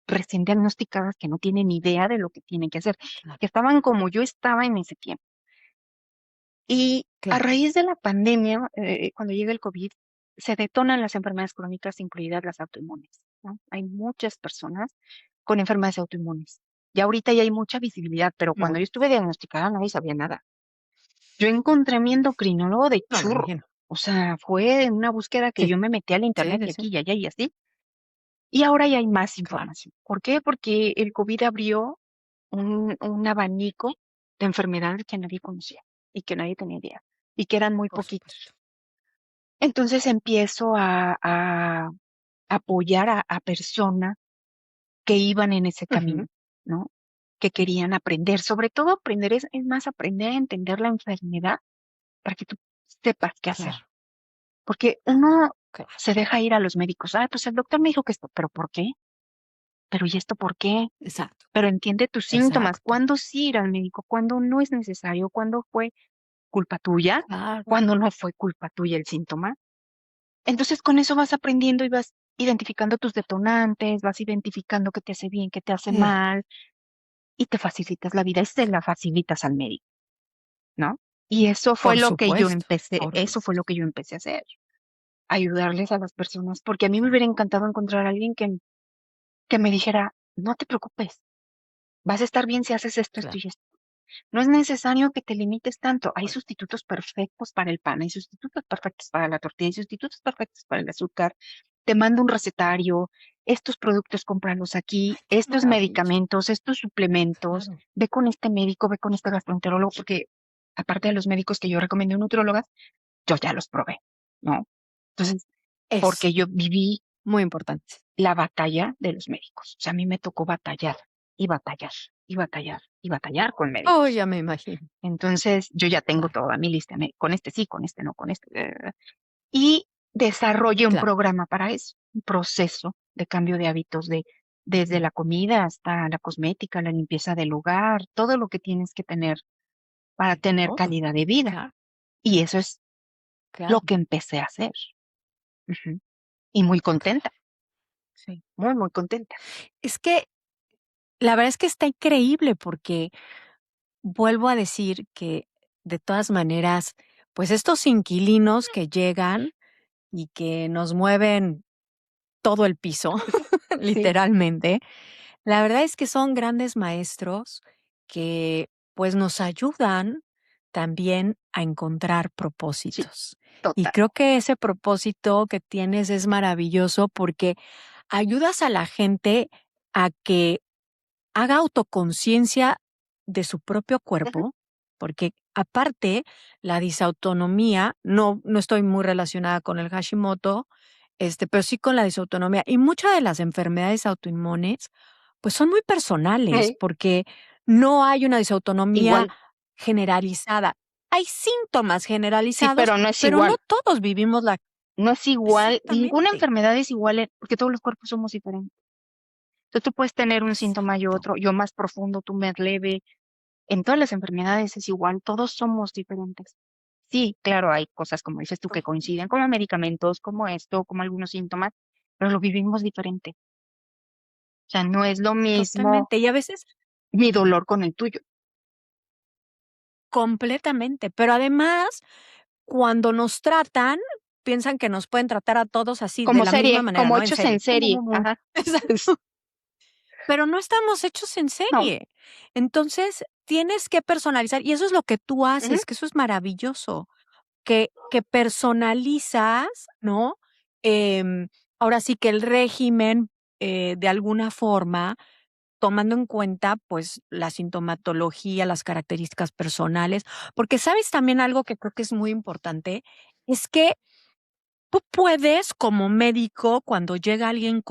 recién diagnosticadas que no tienen idea de lo que tienen que hacer, claro, que estaban como yo estaba en ese tiempo. Y a claro, raíz de la pandemia, cuando llega el COVID, se detonan las enfermedades crónicas, incluidas las autoinmunes, ¿no? Hay muchas personas con enfermedades autoinmunes. Ya ahorita ya hay mucha visibilidad, pero cuando yo mucho. estuve diagnosticada nadie sabía nada. Yo encontré a mi endocrinólogo de No, me churro. imagino. O sea, fue una búsqueda que Sí, yo me metí al sí, internet sí, y sí, aquí y allá y así. Y ahora ya hay más claro, información. ¿Por qué? Porque el COVID abrió un abanico de enfermedades que nadie conocía y que nadie tenía idea y que eran muy por poquitos. supuesto. Entonces empiezo a apoyar a personas que iban en ese camino, Ujú, ¿no? Que querían aprender, sobre todo aprender es más aprender a entender la enfermedad para que tú sepas qué hacer. claro, Porque uno claro, se deja ir a los médicos. Ah, pues el doctor me dijo que esto, pero ¿por qué? Pero ¿y esto por qué? exacto, Pero entiende tus síntomas. exacto, ¿Cuándo sí ir al médico? ¿Cuándo no es necesario? ¿Cuándo fue culpa tuya? claro, ¿Cuándo no fue culpa tuya el síntoma? Entonces con eso vas aprendiendo y vas identificando tus detonantes, vas identificando qué te hace bien, qué te hace claro, mal y te facilitas la vida y se la facilitas al médico, ¿no? Y eso fue por lo que yo supuesto, empecé, por eso fue supuesto, lo que yo empecé a hacer. Ayudarles a las personas, porque a mí me hubiera encantado encontrar a alguien que me dijera, no te preocupes, vas a estar bien si haces esto, esto claro, y esto. No es necesario que te limites tanto. Hay bueno, sustitutos perfectos para el pan, hay sustitutos perfectos para la tortilla, hay sustitutos perfectos para el azúcar. Te mando un recetario, estos productos cómpralos aquí, ay, qué estos maravilla, medicamentos, estos suplementos, claro, ve con este médico, ve con este gastroenterólogo, porque aparte de los médicos que yo recomendé nutrólogas, yo ya los probé, ¿no? Entonces, eso, porque yo viví muy importante. la batalla de los médicos. O sea, a mí me tocó batallar y batallar y batallar y batallar con Oh, médicos. ya me imagino, Entonces, yo ya tengo claro, toda mi lista, con este sí, con este no, con este. Y desarrollé un claro, programa para eso, un proceso de cambio de hábitos desde la comida hasta la cosmética, la limpieza del hogar, todo lo que tienes que tener para tener todo, calidad de vida. claro, Y eso es lo claro, que empecé a hacer. Ujú. Y muy contenta, claro, sí. muy, muy contenta. Es que la verdad es que está increíble porque vuelvo a decir que de todas maneras, pues estos inquilinos que llegan y que nos mueven todo el piso, Sí, literalmente, la verdad es que son grandes maestros que, pues, nos ayudan también a encontrar sí, propósitos. Y total. creo que ese propósito que tienes es maravilloso porque ayudas a la gente a que haga autoconciencia de su propio Ujú. cuerpo, porque aparte la disautonomía, no estoy muy relacionada con el Hashimoto, pero sí con la disautonomía. Y muchas de las enfermedades autoinmunes, pues son muy personales, porque no hay una disautonomía Igual. generalizada. Hay síntomas Sí, generalizados, pero no es pero no igual. todos vivimos la No es igual. Ninguna exactamente, enfermedad es igual porque todos los cuerpos somos diferentes. Entonces tú puedes tener un síntoma y exacto, otro, yo más profundo, tú más leve. En todas las enfermedades es igual, todos somos diferentes. Sí, claro, hay cosas como dices tú que coinciden, como medicamentos, como esto, como algunos síntomas, pero lo vivimos diferente. O sea, no es lo mismo totalmente. Y a veces mi dolor con el tuyo. completamente, pero además, cuando nos tratan, piensan que nos pueden tratar a todos así, de Como la misma serie, manera, como ¿no? En hechos en serie. Pum, pum, serie. pum, pum. Ajá. Exacto. Pero no estamos hechos en No. serie. Entonces, tienes que personalizar, y eso es lo que tú Ujú. haces, que eso es maravilloso, que personalizas, ¿no? Em, ahora sí que el régimen, de alguna forma, tomando en cuenta, pues, la sintomatología, las características personales, porque, ¿sabes también algo que creo que es muy importante? Es que tú puedes, como médico, cuando llega alguien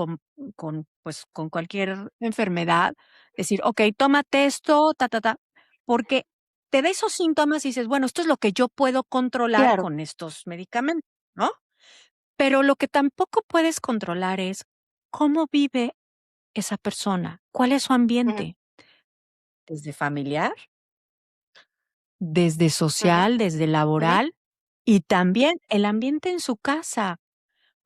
pues, con cualquier enfermedad, decir: "Okey, tómate esto, ta, ta, ta", porque te da esos síntomas y dices: "Bueno, esto es lo que yo puedo controlar Claro. con estos medicamentos", ¿no? Pero lo que tampoco puedes controlar es cómo vive esa persona, cuál es su Ujú, ambiente, desde familiar, desde ujú, social, desde ujú. laboral y también el ambiente en su casa.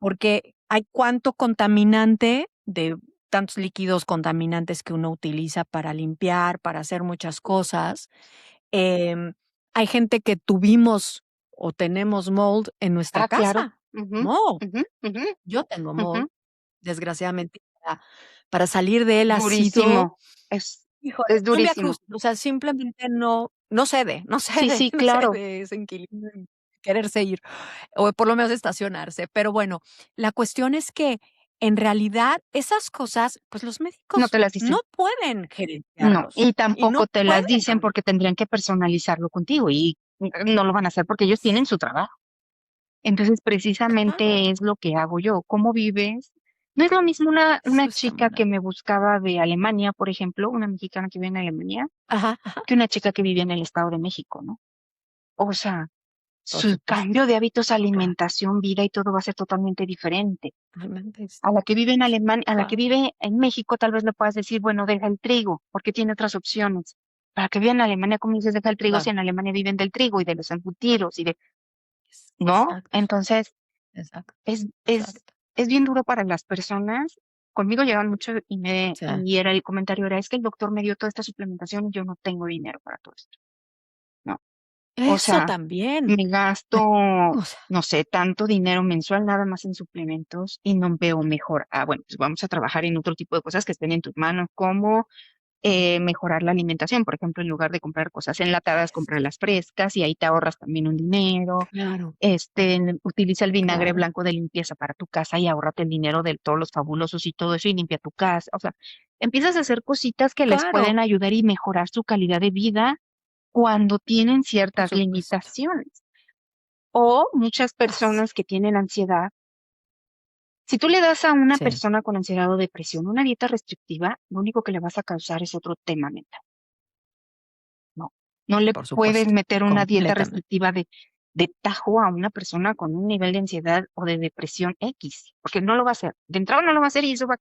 Porque hay cuánto contaminante de tantos líquidos contaminantes que uno utiliza para limpiar, para hacer muchas cosas. Em, hay gente que tuvimos o tenemos mold en nuestra Ah, claro. casa. Ujú, No, ujú, ujú, yo tengo mold, ujú. desgraciadamente, para salir de él ha sido, Durísimo. Es híjole, un durísimo. viacrucis, o sea, simplemente no cede, no Sí, cede, sí, no claro. cede ese inquilino en quererse ir. O por lo menos estacionarse. Pero bueno, la cuestión es que en realidad esas cosas, pues los No médicos te las no dicen. pueden No, gerenciarlos y y no tampoco te pueden las dicen cambiar. porque tendrían que personalizarlo contigo y no lo van a hacer porque ellos tienen su trabajo. Entonces, precisamente Claro, es lo que hago yo. ¿Cómo vives? No es lo mismo una eso está chica que me maravilloso. buscaba de Alemania, por ejemplo, una mexicana que vive en Alemania, Ajá, ajá, que una chica que vivía en el Estado de México, ¿no? O sea, por su supuesto, cambio de hábitos, claro, alimentación, vida y todo va a ser totalmente diferente. realmente es A la que vive en Alemania, a la que guau, vive en México, tal vez le puedas decir, bueno, deja el trigo, porque tiene otras opciones. Para que vive en Alemania, ¿cómo dices deja el trigo si claro, en Alemania viven del trigo y de los embutidos y de, ¿no? exacto, Entonces, exacto, es, es, exacto. es bien duro para las personas. Conmigo llegan mucho Sí. y era el comentario era, es que el doctor me dio toda esta suplementación y yo no tengo dinero para todo esto. No. O Eso sea, también. me gasto, Me o sea, no sé, tanto dinero mensual nada más en suplementos y no veo mejor. Ah, bueno, pues vamos a trabajar en otro tipo de cosas que estén en tus manos, como mejorar la alimentación. Por ejemplo, en lugar de comprar cosas enlatadas, comprar las frescas y ahí te ahorras también un dinero. claro, Utiliza el vinagre claro, blanco de limpieza para tu casa y ahórrate el dinero de todos los fabulosos y todo eso y limpia tu casa. O sea, empiezas a hacer cositas que les claro, pueden ayudar y mejorar su calidad de vida cuando tienen por ciertas supuesto. limitaciones. O muchas Así, personas que tienen ansiedad. Si tú le das a una sí, persona con ansiedad o depresión una dieta restrictiva, lo único que le vas a causar es otro tema mental. No, no le por puedes supuesto, meter una dieta completamente. restrictiva de tajo a una persona con un nivel de ansiedad o de depresión X, porque no lo va a hacer. De entrada no lo va a hacer y eso va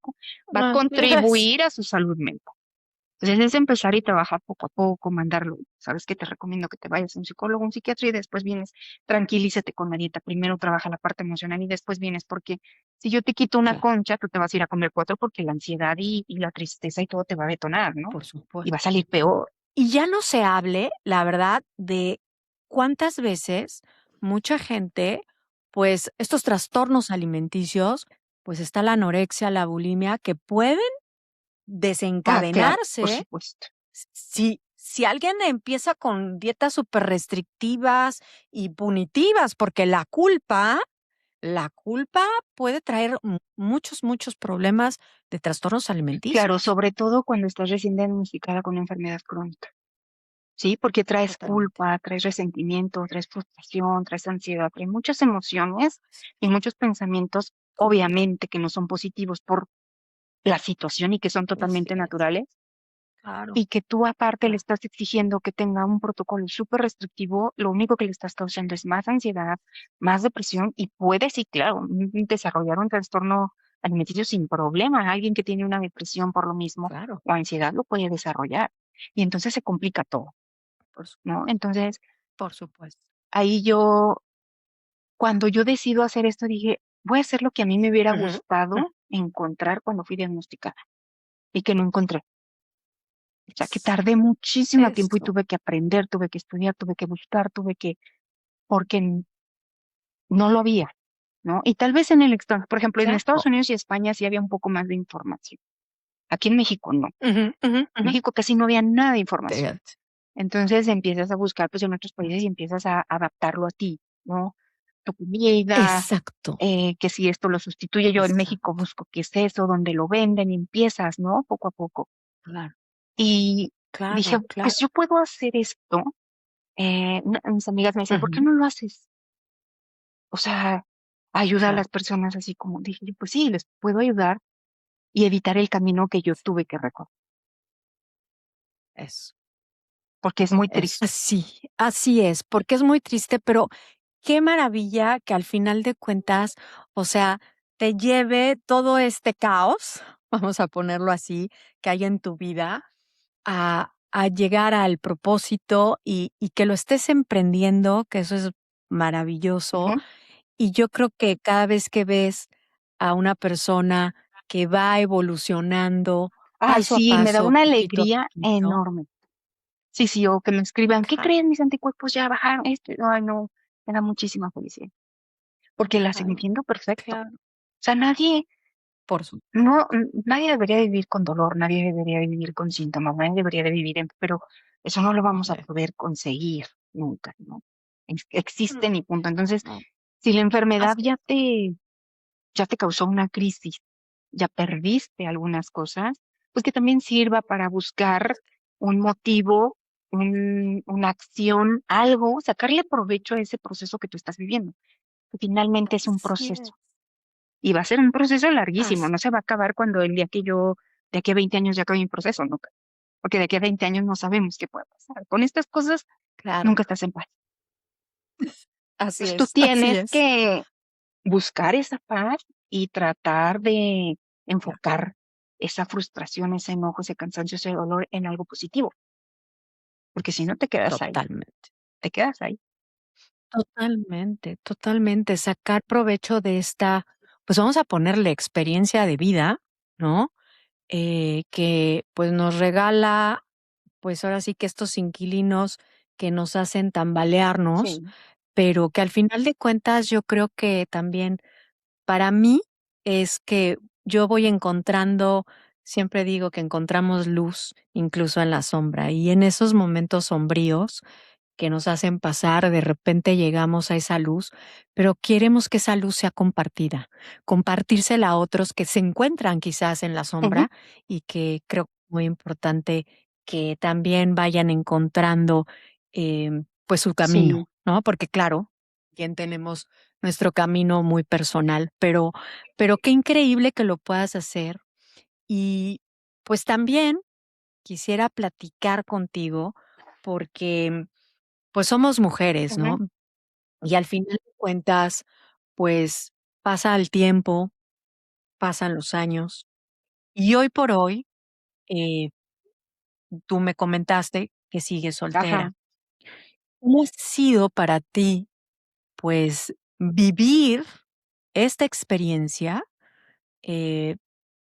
a Ah, es contribuir a su salud mental. Entonces es empezar y trabajar poco a poco, mandarlo. ¿Sabes qué? Te recomiendo que te vayas a un psicólogo, un psiquiatra y después vienes, tranquilízate con la dieta. Primero trabaja la parte emocional y después vienes, porque si yo te quito una claro, concha, tú te vas a ir a comer cuatro porque la ansiedad y la tristeza y todo te va a detonar, ¿no? por Y va a supuesto. salir peor. Y ya no se hable, la verdad, de cuántas veces, mucha gente, pues estos trastornos alimenticios, pues está la anorexia, la bulimia, que pueden Ah, claro, por desencadenarse supuesto. si alguien empieza con dietas superrestrictivas y punitivas, porque la culpa puede traer muchos, muchos problemas de trastornos Claro, alimenticios. sobre todo cuando estás recién diagnosticada con una enfermedad crónica, ¿sí? Porque traes Totalmente. culpa, traes resentimiento, traes frustración, traes ansiedad, traes muchas emociones y muchos pensamientos, obviamente que no son positivos por la situación y que son Así totalmente es. naturales, Claro, y que tú aparte le claro. estás exigiendo que tenga un protocolo súper restrictivo, lo único que le estás causando es más ansiedad, más depresión y puede, sí, claro, desarrollar un trastorno alimenticio sin problema. Alguien que tiene una depresión por lo mismo Claro, o ansiedad lo puede desarrollar y entonces se complica todo, por su ¿no? Entonces, por supuesto. ahí yo, cuando yo decido hacer esto, dije, voy a hacer lo que a mí me hubiera Ujú, mm. gustado encontrar cuando fui diagnosticada y que no encontré. O sea, que Es tardé muchísimo tiempo y eso. tuve que aprender, tuve que estudiar, tuve que buscar, porque no lo había, ¿no? Y tal vez en el extranjero, por ejemplo, en Estados Claro. Unidos y España sí había un poco más de información. Aquí en México no. Ujú, ujú, ujú. México casi no había nada de información. Fíjate. Entonces empiezas a buscar pues en otros países y empiezas a adaptarlo a ti, ¿no? Tu comida, Exacto, que si esto lo sustituye, yo en México exacto. busco qué es eso, dónde lo venden y empiezas, ¿no? Poco a poco. Claro, Y dije, claro, pues claro. yo puedo hacer esto. Mis amigas me decían, ¿por qué Ujú. no lo haces? O sea, ayuda a Claro, las personas así como dije yo, pues sí, les puedo ayudar y evitar el camino que yo tuve que recorrer, eso, porque es muy eso. triste. Así es, porque es muy triste, pero qué maravilla que al final de cuentas, o sea, te lleve todo este caos, vamos a ponerlo así, que hay en tu vida, a llegar al propósito y que lo estés emprendiendo, que eso es maravilloso. Ujú. Y yo creo que cada vez que ves a una persona que va evolucionando Ay, paso a sí, me da paso, una poquito a alegría poquito. enorme. Sí, sí, o que me escriban, ¿qué Claro, creen? Mis anticuerpos ya bajaron. Ay, no, me da muchísima felicidad, porque las claro, entiendo perfecto. O claro, sea, por su nadie debería vivir con dolor, nadie debería vivir con síntomas, nadie debería de vivir pero eso no lo vamos a sí. poder conseguir nunca, ¿no? No, Existen y punto. Entonces, no, si la enfermedad así ya te causó una crisis, ya perdiste algunas cosas, pues que también sirva para buscar un motivo, una acción, algo, sacarle provecho a ese proceso que tú estás viviendo, que finalmente es un así proceso. es, Y va a ser un proceso larguísimo, así no se va a acabar cuando el día que yo, de aquí a 20 años ya acabe mi proceso, nunca. Porque de aquí a 20 años no sabemos qué puede pasar. Con estas cosas claro, nunca estás en paz. así Entonces tú es, así tienes es. que buscar esa paz y tratar de Ya, enfocar esa frustración, ese enojo, ese cansancio, ese dolor en algo positivo, porque si no te quedas ahí, totalmente, te quedas ahí. totalmente, totalmente. Sacar provecho de esta, pues vamos a ponerle experiencia de vida, ¿no? Que pues nos regala, pues ahora sí que estos inquilinos que nos hacen tambalearnos, Sí. pero que al final de cuentas yo creo que también para mí es que yo voy encontrando, siempre digo que encontramos luz incluso en la sombra y en esos momentos sombríos que nos hacen pasar, de repente llegamos a esa luz, pero queremos que esa luz sea compartida, compartírsela a otros que se encuentran quizás en la Ujú. sombra y que creo que es muy importante que también vayan encontrando pues su Sí. camino, ¿no? Porque claro, bien tenemos nuestro camino muy personal, pero qué increíble que lo puedas hacer y pues también quisiera platicar contigo porque pues somos mujeres, Ujú. ¿no? Y al final de cuentas, pues pasa el tiempo, pasan los años y hoy por hoy, eh, tú me comentaste que sigues Ajá. soltera. ¿Cómo ha sido para ti, pues, vivir esta experiencia? Eh,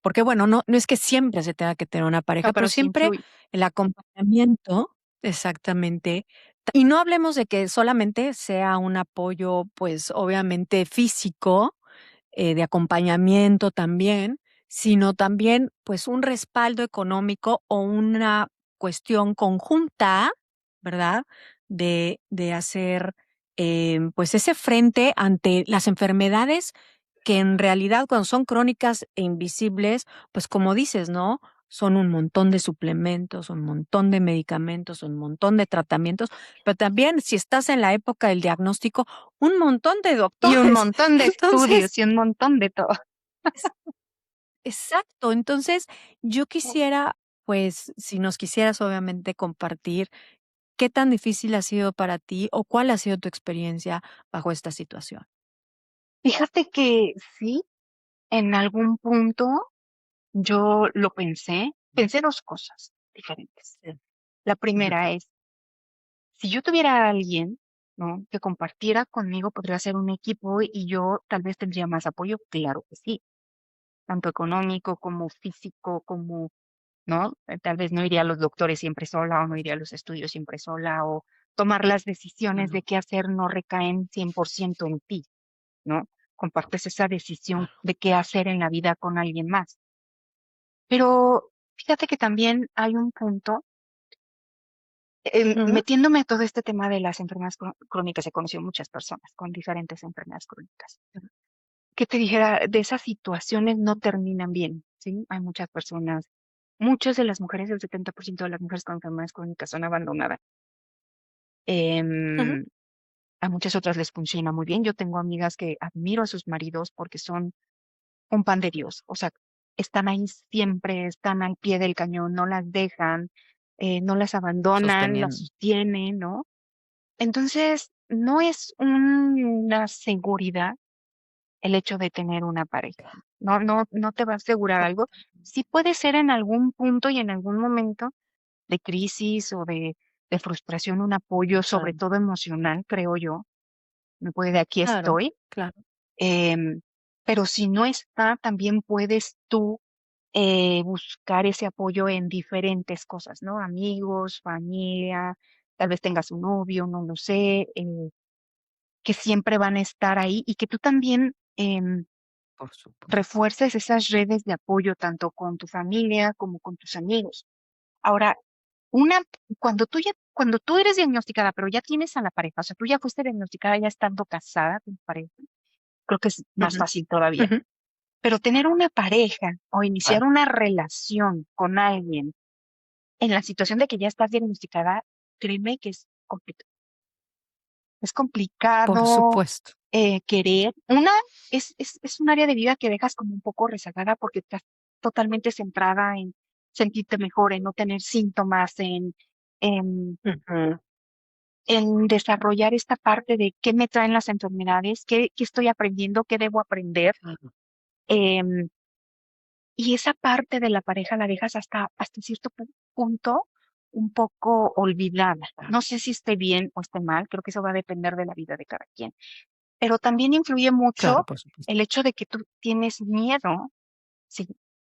Porque bueno, no es que siempre se tenga que tener una No, pareja, pero pero sí siempre influye. el acompañamiento exactamente, Y no hablemos de que solamente sea un apoyo, pues, obviamente físico, de acompañamiento también, sino también, pues, un respaldo económico o una cuestión conjunta, ¿verdad? De hacer, pues, ese frente ante las enfermedades que en realidad, cuando son crónicas e invisibles, pues, como dices, ¿no? Son un montón de suplementos, un montón de medicamentos, un montón de tratamientos, pero también, si estás en la época del diagnóstico, un montón de Y un doctores. montón de Entonces estudios y un montón de todo. es exacto. Entonces, yo quisiera, pues, si nos quisieras, obviamente, compartir qué tan difícil ha sido para ti o cuál ha sido tu experiencia bajo esta situación. Fíjate que sí, en algún punto yo lo pensé 2 cosas diferentes. Sí. La Ujú. primera es, si yo tuviera a alguien, ¿no?, que compartiera conmigo, podría ser un equipo y yo tal vez tendría más apoyo, claro que sí, tanto económico como físico, como, ¿no? Tal vez no iría a los doctores siempre sola o no iría a los estudios siempre sola o tomar las decisiones de Claro, qué hacer no recaen 100% en ti, ¿no? Compartes esa decisión claro. de qué hacer en la vida con alguien más. Pero fíjate que también hay un punto, Ujú, metiéndome a todo este tema de las enfermedades crónicas, he conocido muchas personas con diferentes enfermedades crónicas. Que te dijera, de esas situaciones no terminan bien, ¿sí? Hay muchas personas, muchas de las mujeres, el 70% de las mujeres con enfermedades crónicas son abandonadas. ujú. Em, a muchas otras les funciona muy bien. Yo tengo amigas que admiro a sus maridos porque son un pan de Dios. O sea, están ahí siempre, están al pie del cañón, no las dejan, no las abandonan, las Sosteniendo. sostienen, ¿no? Entonces, no es una seguridad el hecho de tener una pareja. No te va a asegurar algo. Sí puede ser en algún punto y en algún momento de crisis o de frustración, un apoyo, sobre Claro, todo emocional, creo yo. Me puede de aquí claro, estoy. claro. em, pero si no está, también puedes tú buscar ese apoyo en diferentes cosas, ¿no? Amigos, familia, tal vez tengas un novio, no lo sé, que siempre van a estar ahí y que tú también Por supuesto. refuerces esas redes de apoyo tanto con tu familia como con tus amigos. Ahora, una, cuando tú eres diagnosticada, pero ya tienes a la pareja, o sea, tú ya fuiste diagnosticada ya estando casada con tu pareja, creo que es más Ujú, fácil todavía. ujú. Pero tener una pareja o iniciar Claro. una relación con alguien en la situación de que ya estás diagnosticada, créeme que es Por complicado supuesto. querer. Es un área de vida que dejas como un poco rezagada porque estás totalmente centrada en sentirte mejor, en no tener síntomas, en, Ujú. en desarrollar esta parte de qué me traen las enfermedades, qué estoy aprendiendo, qué debo aprender. Claro, em, y esa parte de la pareja la dejas hasta cierto punto un poco olvidada. claro. No sé si esté bien o esté mal, creo que eso va a depender de la vida de cada quien. Pero también influye Claro, mucho por supuesto. el hecho de que tú tienes miedo, sí,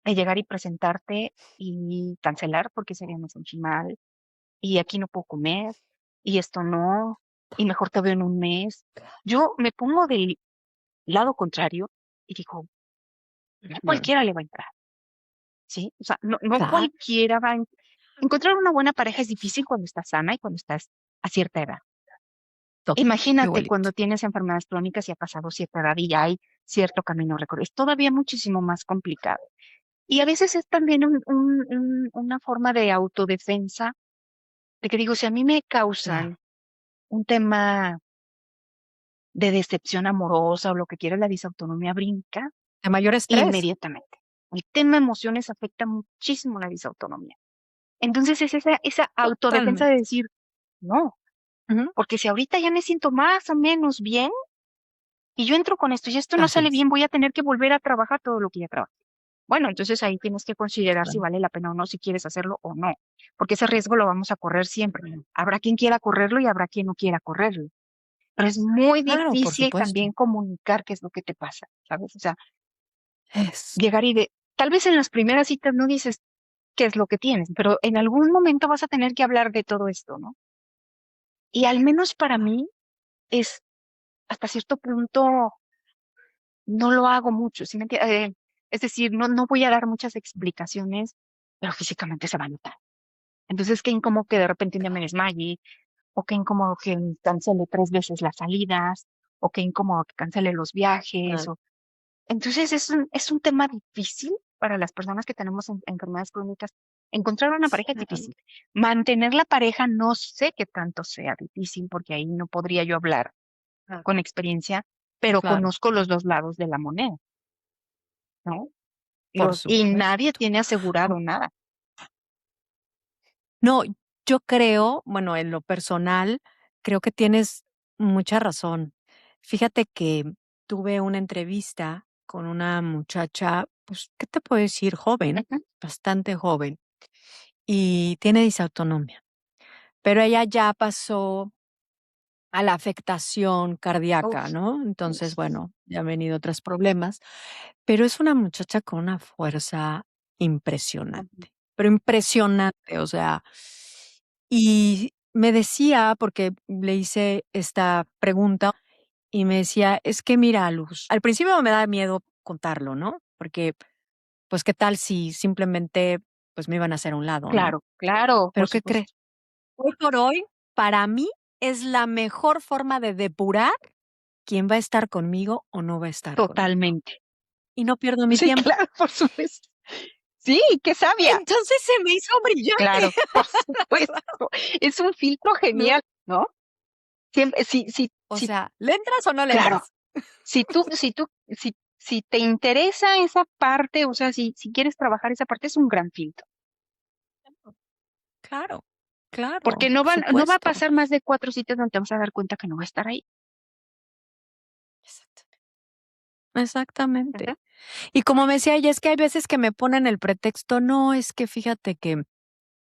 de llegar y presentarte y cancelar porque sería me sentí mal, y aquí no puedo comer, y esto no, y mejor te veo en un mes. Yo me pongo del lado contrario y digo, no Ujú. cualquiera le va a entrar, ¿sí? O sea, no Claro, cualquiera va a encontrar una buena pareja es difícil cuando estás sana y cuando estás a cierta edad. Imagínate igualito. cuando tienes enfermedades crónicas y ha pasado cierta edad y ya hay cierto camino recorrido. Es todavía muchísimo más complicado. Y a veces es también una forma de autodefensa, de que digo, si a mí me causan Claro. un tema de decepción amorosa o lo que quiera, la disautonomía brinca De mayor estrés. inmediatamente. El tema emociones afecta muchísimo la disautonomía. Entonces es esa autodefensa de Totalmente. decir, no, Ujú. porque si ahorita ya me siento más o menos bien, y yo entro con esto y esto no Así sale es. bien, voy a tener que volver a trabajar todo lo que ya trabajé. Bueno, entonces ahí tienes que considerar si Claro. vale la pena o no, si quieres hacerlo o no, porque ese riesgo lo vamos a correr siempre. Ujú. Habrá quien quiera correrlo y habrá quien no quiera correrlo, pero es muy Claro, por difícil supuesto. también comunicar qué es lo que te pasa, ¿sabes? O sea, Es llegar tal vez en las primeras citas no dices qué es lo que tienes, pero en algún momento vas a tener que hablar de todo esto, ¿no? Y al menos para mí es hasta cierto punto no lo hago mucho, ¿sí me es decir, no voy a dar muchas explicaciones, pero físicamente se va a notar. Entonces, qué incómodo que de repente un día me desmaye, o qué incómodo que cancele 3 veces las salidas, o qué incómodo que cancele los viajes. Claro, Entonces, es un tema difícil para las personas que tenemos enfermedades crónicas. Encontrar una pareja es claro, difícil. Mantener la pareja no sé qué tanto sea difícil, porque ahí no podría yo hablar claro, con experiencia, pero claro, conozco los dos lados de la moneda, ¿no? por Y nadie supuesto. tiene asegurado nada. No, yo creo, bueno, en lo personal, creo que tienes mucha razón. Fíjate que tuve una entrevista con una muchacha, pues, ¿qué te puedo decir? Joven, Ujú. bastante joven, y tiene disautonomia, pero ella ya pasó a la afectación cardíaca, Uf, ¿no? Entonces, bueno, ya han venido otros problemas, pero es una muchacha con una fuerza ujú, impresionante, pero impresionante, o sea, y me decía, porque le hice esta pregunta y me decía: "Es que mira, Luz", al principio me da miedo contarlo, ¿no? Porque, pues, ¿qué tal si simplemente, pues, me iban a hacer a un lado, ¿no? claro, claro, por Pero, ¿qué crees? supuesto. Hoy por hoy, para mí, es la mejor forma de depurar quién va a estar conmigo o no va a estar conmigo, Totalmente. y no pierdo mi Sí, tiempo. claro, por supuesto. Sí, qué sabia. Entonces, se me hizo brillante, Claro, por la verdad, supuesto. Es un filtro ¿no? genial, ¿no? Siempre, O sea, ¿le entras o no le claro, entras? si te interesa esa parte, o sea, si quieres trabajar esa parte, es un gran filtro. Claro, claro, Porque por no va a supuesto. pasar más de 4 citas donde te vas a dar cuenta que no va a estar ahí. Exacto. Exactamente. Ujú. Y como me decía ella, es que hay veces que me ponen el pretexto, no, es que fíjate que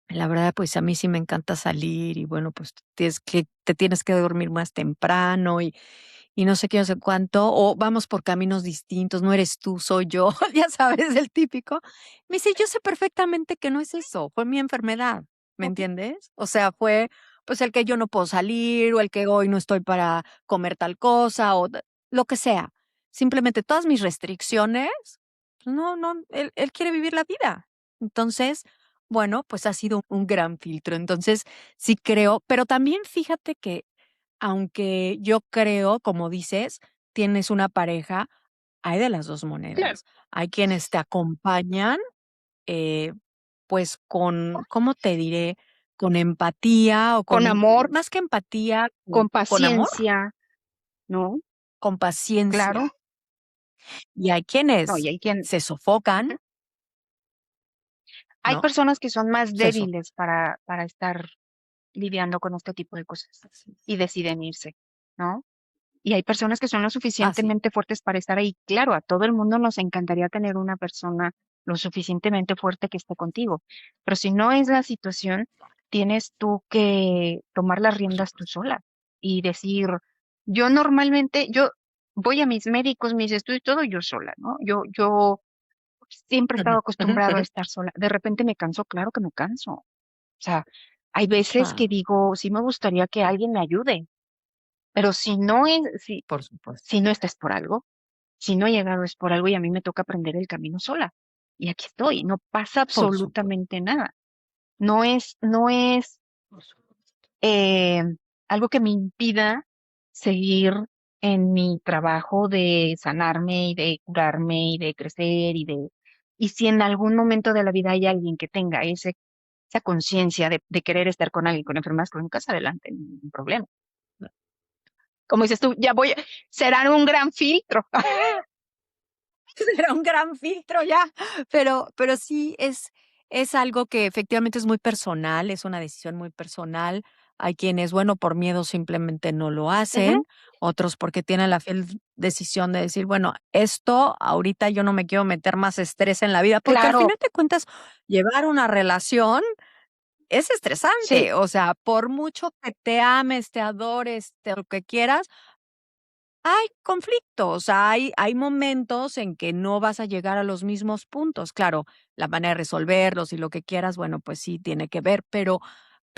la verdad, pues a mí sí me encanta salir y bueno, pues te tienes que dormir más temprano y no sé qué, no sé cuánto, o vamos por caminos distintos, no eres tú, soy yo, ya sabes, el típico. Me dice, yo sé perfectamente que no es eso, fue mi enfermedad, ¿me Ujú. entiendes? O sea, fue pues el que yo no puedo salir o el que hoy no estoy para comer tal cosa lo que sea. Simplemente todas mis restricciones, pues no, él quiere vivir la vida. Entonces, bueno, pues ha sido un gran filtro. Entonces, sí creo, pero también fíjate que aunque yo creo, como dices, tienes una pareja, hay de las 2 Claro, monedas. Hay quienes te acompañan, eh, pues, con, ¿cómo te diré? Con empatía o con con amor, más que empatía, con con amor, paciencia, ¿no? con Claro. paciencia. Y hay No, y quienes hay quien se sofocan, ujú. Hay ¿no? personas que son más Se so débiles para estar lidiando con este tipo de cosas Así es. y deciden irse, ¿no? Y hay personas que son lo Así suficientemente fuertes para estar ahí. Claro, a todo el mundo nos encantaría tener una persona lo suficientemente fuerte que esté contigo, pero si no es la situación, tienes tú que tomar las por riendas tú supuesto. sola y decir, yo voy a mis médicos, mis estudios, todo yo sola, ¿no? Yo siempre he Ujú, estado ujú, acostumbrado a ujú. estar sola. De repente me canso, claro que me canso. O sea, hay veces que Claro, digo, sí me gustaría que alguien me ayude, pero por supuesto. si no estás por algo, si no he llegado es por algo y a mí me toca aprender el camino sola. Y aquí estoy, no pasa Por supuesto. absolutamente nada. No es Por supuesto. eh, algo que me impida seguir en mi trabajo de sanarme y de curarme y de crecer y si en algún momento de la vida hay alguien que tenga esa conciencia de querer estar con alguien con enfermedades crónicas, adelante, ningún problema. Como dices tú, serán un gran filtro. Era un gran filtro ya, pero sí es algo que efectivamente es muy personal, es una decisión muy personal. Hay quienes, bueno, por miedo simplemente no lo Ujú. hacen, otros porque tienen la fiel decisión de decir, bueno, esto ahorita yo no me quiero meter más estrés en la vida, porque al Claro, final de cuentas llevar una relación es sí, estresante, o sea, por mucho que te ames, te adores, lo que quieras, hay conflictos, hay momentos en que no vas a llegar a los mismos puntos. Claro, la manera de resolverlos y lo que quieras, bueno, pues sí tiene que ver,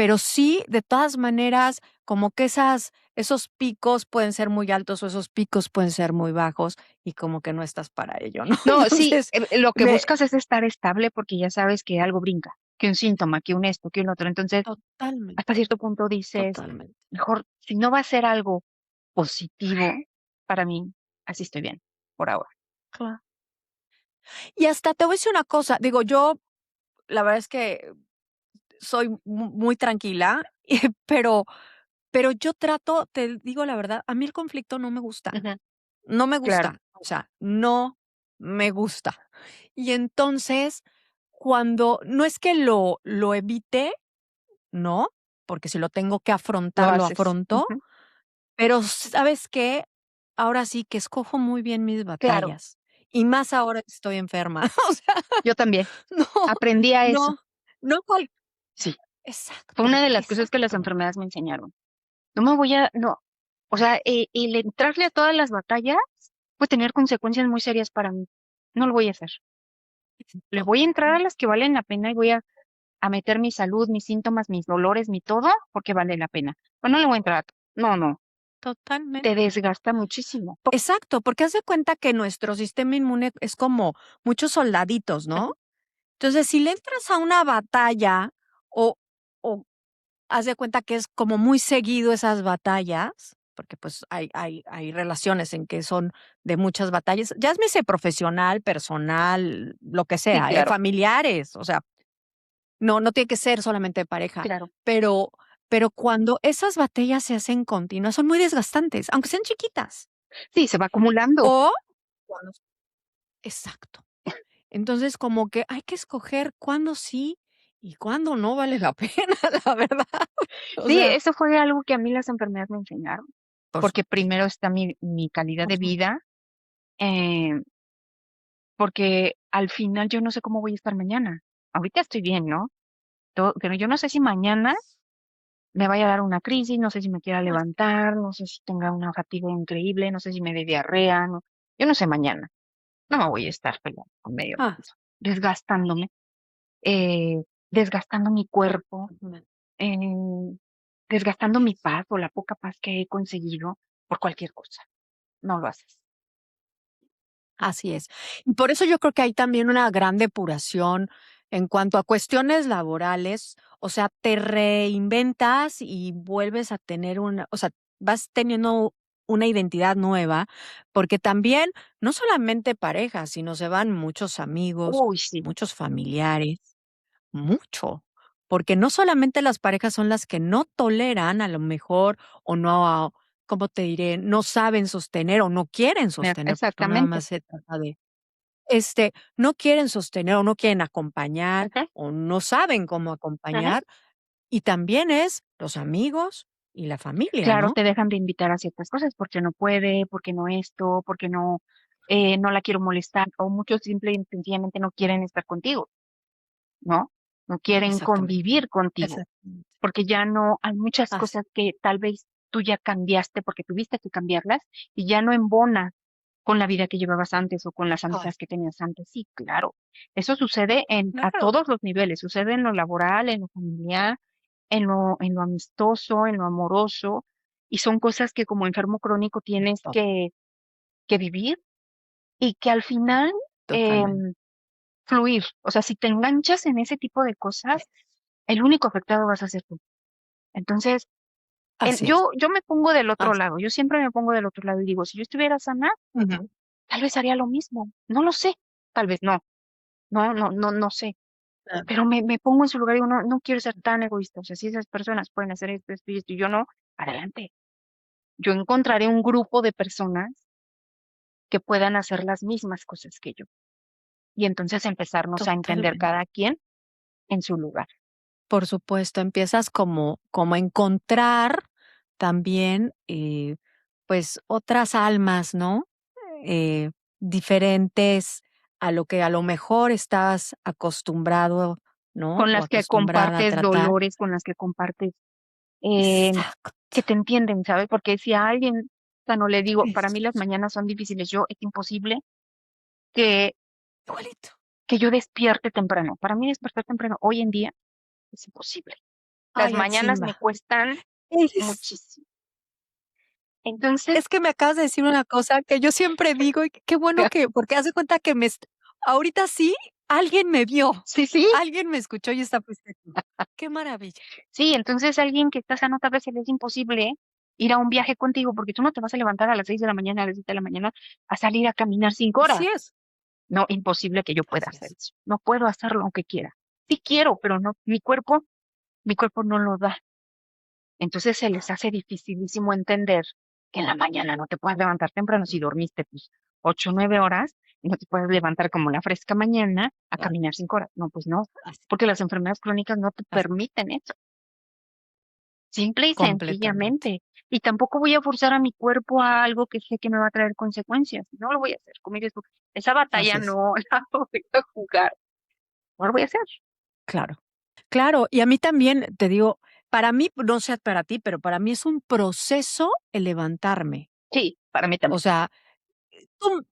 pero sí, de todas maneras, como que esos picos pueden ser muy altos o esos picos pueden ser muy bajos y como que no estás para ello, ¿no? No, sí, Entonces, lo que me buscas es estar estable porque ya sabes que algo brinca, que un síntoma, que un esto, que un otro. Entonces, hasta totalmente, cierto punto dices, totalmente. mejor, si no va a ser algo positivo para mí, así estoy bien, por ahora. Claro. Y hasta te voy a decir una cosa, digo, yo la verdad es que soy muy tranquila, pero yo trato, te digo la verdad, a mí el conflicto no me gusta, Ujú, no me claro, gusta, o sea, no me gusta. Y entonces, cuando no es que lo evite, ¿no? Porque si lo tengo que lo afrontar, lo haces. afronto, Ujú, pero, ¿sabes qué? Ahora sí que escojo muy bien mis claro, batallas, y más ahora que estoy enferma, o sea, yo también. no, Aprendí a eso. no, no cual Sí, fue una exacto, de las cosas que las exacto. enfermedades me enseñaron. No me voy a, no, o sea, el entrarle a todas las batallas puede tener consecuencias muy serias para mí. No lo voy a hacer. Le voy a entrar a Totalmente, las que valen la pena y voy a meter mi salud, mis síntomas, mis dolores, mi todo, porque vale la pena. Pero no le voy a entrar a todo. No, no, te totalmente. desgasta muchísimo. Exacto, porque haz de cuenta que nuestro sistema inmune es como muchos soldaditos, ¿no? Ujú, Entonces, si le entras a una batalla o o haz de cuenta que es como muy seguido esas batallas, porque, pues, hay relaciones en que son de muchas batallas, ya llámese profesional, personal, lo que sí, sea, claro, familiares, o sea, no tiene que ser solamente de pareja, claro. pero cuando esas batallas se hacen continuas, son muy desgastantes, aunque sean chiquitas, Sí, se va acumulando. o cuando exacto. Entonces, como que hay que escoger cuándo sí y cuándo no vale la pena, la verdad. O Sí, sea, eso fue algo que a mí las enfermedades me enseñaron, por porque supuesto, primero está mi calidad por de supuesto. vida, eh, porque al final yo no sé cómo voy a estar mañana. Ahorita estoy bien, ¿no? Pero yo no sé si mañana me vaya a dar una crisis, no sé si me quiera Ah, levantar, no sé si tenga una fatiga increíble, no sé si me dé diarrea, no, yo no sé mañana. No me voy a estar peleando con medio ah, mundo, desgastándome, desgastando mi cuerpo, eh, desgastando mi paz o la poca paz que he conseguido por cualquier cosa. No lo haces. así es. Y por eso yo creo que hay también una gran depuración en cuanto a cuestiones laborales, o sea, te reinventas y vuelves a tener una, o sea, vas teniendo una identidad nueva, porque también no solamente parejas, sino se van muchos amigos, Uy, sí, muchos familiares. Mucho, porque no solamente las parejas son las que no toleran a lo mejor o no, ¿cómo te diré? No saben sostener o no quieren sostener, porque no nada exactamente. más se trata de, no quieren sostener o no quieren acompañar Ujú, o no saben cómo ujú. acompañar, y también es los amigos y la familia, Claro, ¿no? te dejan de invitar a ciertas cosas porque no puede, porque no esto, porque no, no la quiero molestar, o muchos simple y sencillamente no quieren estar contigo, ¿no? No quieren Exactamente, convivir contigo, exactamente. porque ya no, hay muchas Así, cosas que tal vez tú ya cambiaste porque tuviste que cambiarlas y ya no embona con la vida que llevabas antes o con las ay, amistades que tenías antes. Sí, claro. Eso sucede a claro, todos los niveles, sucede en lo laboral, en lo familiar, en lo amistoso, en lo amoroso, y son cosas que como enfermo crónico tienes to que vivir y que al final totalmente. em, fluir. O sea, si te enganchas en ese tipo de cosas, el único afectado vas a ser tú. Entonces, Así es, yo me pongo del otro así lado, yo siempre me pongo del otro lado y digo, si yo estuviera sana, ujú, tal vez haría lo mismo. No lo sé, tal vez no, no sé. claro, Pero me pongo en su lugar y digo, no, no quiero ser tan egoísta. O sea, si esas personas pueden hacer esto y esto y yo no, adelante. Yo encontraré un grupo de personas que puedan hacer las mismas cosas que yo. Y entonces empezarnos a entender totalmente. cada quien en su lugar. Por supuesto, empiezas como a encontrar también, pues, otras almas, ¿no? Eh, Diferentes a lo que a lo mejor estás acostumbrado, ¿no? Con O las que acostumbrada a compartes tratar. dolores, con las que compartes, eh, Exacto. que te entienden, ¿sabes? Porque si a alguien, o sea, no le digo, para mí las Eso, mañanas son difíciles, yo es imposible que, igualito. que yo despierte temprano. Para mí despertar temprano hoy en día es imposible. Las Ay, mañanas me achimba. cuestan Eres muchísimo. Entonces, es que me acabas de decir una cosa que yo siempre digo, y qué bueno que porque haz de cuenta que ahorita sí, alguien me vio, sí, sí, alguien me escuchó y esta fuiste tú. Qué maravilla. sí, entonces alguien que está sano tal vez se le es imposible ir a un viaje contigo, porque tú no te vas a levantar a las 6 de la mañana, a las 7 de la mañana, a salir a caminar 5 horas. Así es, No, imposible que yo pueda así hacer es. eso. No puedo hacerlo aunque quiera. Sí quiero, pero no, mi cuerpo no lo da. Entonces se les hace dificilísimo entender que en la mañana no te puedes levantar temprano si dormiste pues 8 o 9 horas y no te puedes levantar como la fresca mañana a Claro, caminar 5 horas. No, pues no, así porque las enfermedades crónicas no te así, permiten eso, simple y completamente. sencillamente. Y tampoco voy a forzar a mi cuerpo a algo que sé que me va a traer consecuencias. No lo voy a hacer. Como dices tú, esa batalla Así es, no la voy a jugar. No lo voy a hacer. claro. Claro, y a mí también, te digo, para mí, no sé para ti, pero para mí es un proceso el levantarme. Sí, para mí O también. sea, tú,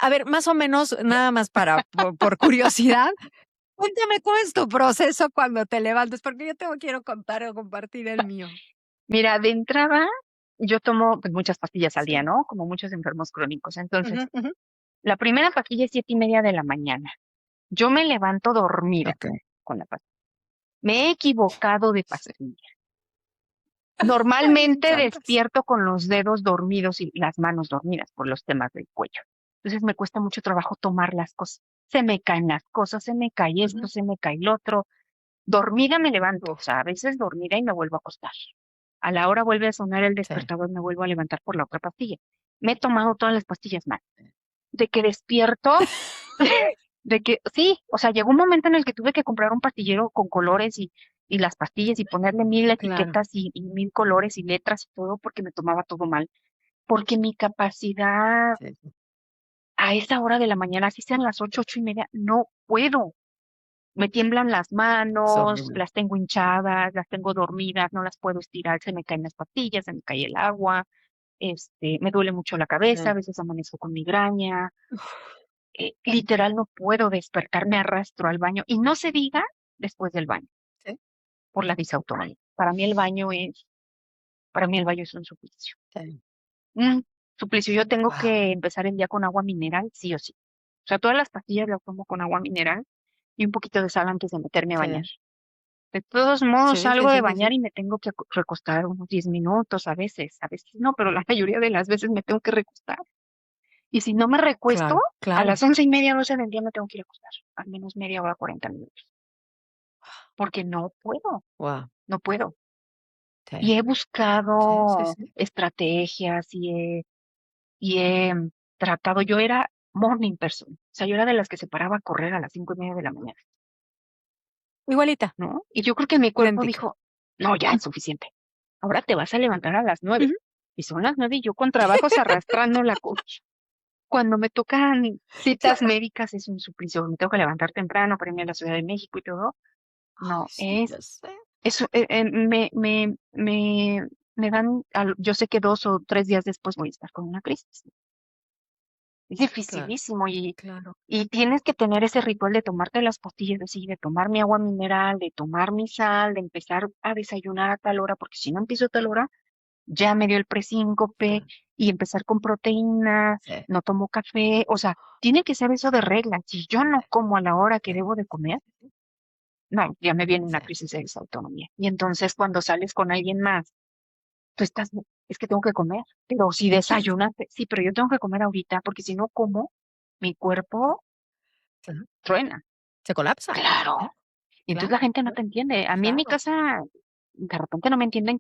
a ver, más o menos, nada más para por curiosidad, cuéntame cómo es tu proceso cuando te levantas, porque yo te quiero contar o compartir el mío. Mira, de entrada, yo tomo pues, muchas pastillas al día, Sí. ¿no? Como muchos enfermos crónicos. Entonces, Ujú, ujú. la primera pastilla es 7:30 de la mañana. Yo me levanto dormida Okey. con la pastilla. Me he equivocado de Sí. pastilla. Ay, me Normalmente encantas. despierto con los dedos dormidos y las manos dormidas por los temas del cuello. Entonces me cuesta mucho trabajo tomar las cosas. Se me caen las cosas, se me cae esto, Ujú. se me cae lo otro. Dormida me levanto, o Uf, sea, a veces dormida y me vuelvo a acostar. A la hora vuelve a sonar el sí. despertador, me vuelvo a levantar por la otra pastilla. Me he tomado todas las pastillas mal. De que despierto, de que sí, o sea, llegó un momento en el que tuve que comprar un pastillero con colores y las pastillas y ponerle 1000 Claro. etiquetas y 1000 colores y letras y todo porque me tomaba todo mal. Porque mi capacidad Sí, sí. a esa hora de la mañana, así sean las 8, 8:30, no puedo. Me tiemblan las Es manos, horrible. las tengo hinchadas, las tengo dormidas, no las puedo estirar, se me caen las pastillas, se me cae el agua, me duele mucho la cabeza, a Sí. veces amanezco con migraña, literal no puedo despertar, me arrastro al baño y no se diga después del baño, Sí, por la disautonomía. Para mí el baño es un suplicio. sí. Un suplicio, yo tengo Guau. que empezar el día con agua mineral, sí o sí. O sea, todas las pastillas las tomo con agua mineral y un poquito de sal antes de meterme a bañar. Sí. De todos modos, Sí, sí, salgo de sí, sí, bañar sí. y me tengo que recostar unos 10 minutos a veces no, pero la mayoría de las veces me tengo que recostar. Y si no me recuesto, Claro, a claro. las 11:30, 12 del día me tengo que ir a acostar, al menos media hora, 40 minutos, porque no puedo, Guau. no puedo. Sí. Y he Sí, sí, buscado sí. estrategias y he tratado, yo era morning person, o sea, yo era de las que se paraba a correr a las 5:30 de la mañana, Igualita, ¿no? Y yo creo que mi cuerpo idéntica. dijo, no, ya es suficiente. Ahora te vas a levantar a las 9. Ujú. Y son las 9 y yo con trabajos arrastrando la cocha. Cuando me tocan citas Claro. médicas es un suplicio. Me tengo que levantar temprano para irme a la Ciudad de México y todo. Ay, No, sí, ya sé. eso, me dan, yo sé que 2 o 3 días después voy a estar con una crisis. Es Claro, dificilísimo claro. y tienes que tener ese ritual de tomarte las pastillas, de tomar mi agua mineral, de tomar mi sal, de empezar a desayunar a tal hora, porque si no empiezo a tal hora, ya me dio el presíncope Sí, y empezar con proteína, sí, no tomo café, o sea, tiene que ser eso de regla. Si yo no como a la hora que sí, debo de comer, sí, sí, no, ya me viene una sí. crisis de desautonomía. Y entonces cuando sales con alguien más, tú estás, es que tengo que comer, pero si desayunaste, sí, pero yo tengo que comer ahorita porque si no como, mi cuerpo Claro. truena. Se colapsa. Claro. Claro, Y entonces claro, la gente no claro, te entiende. A mí en mi claro. casa, de repente no me entienden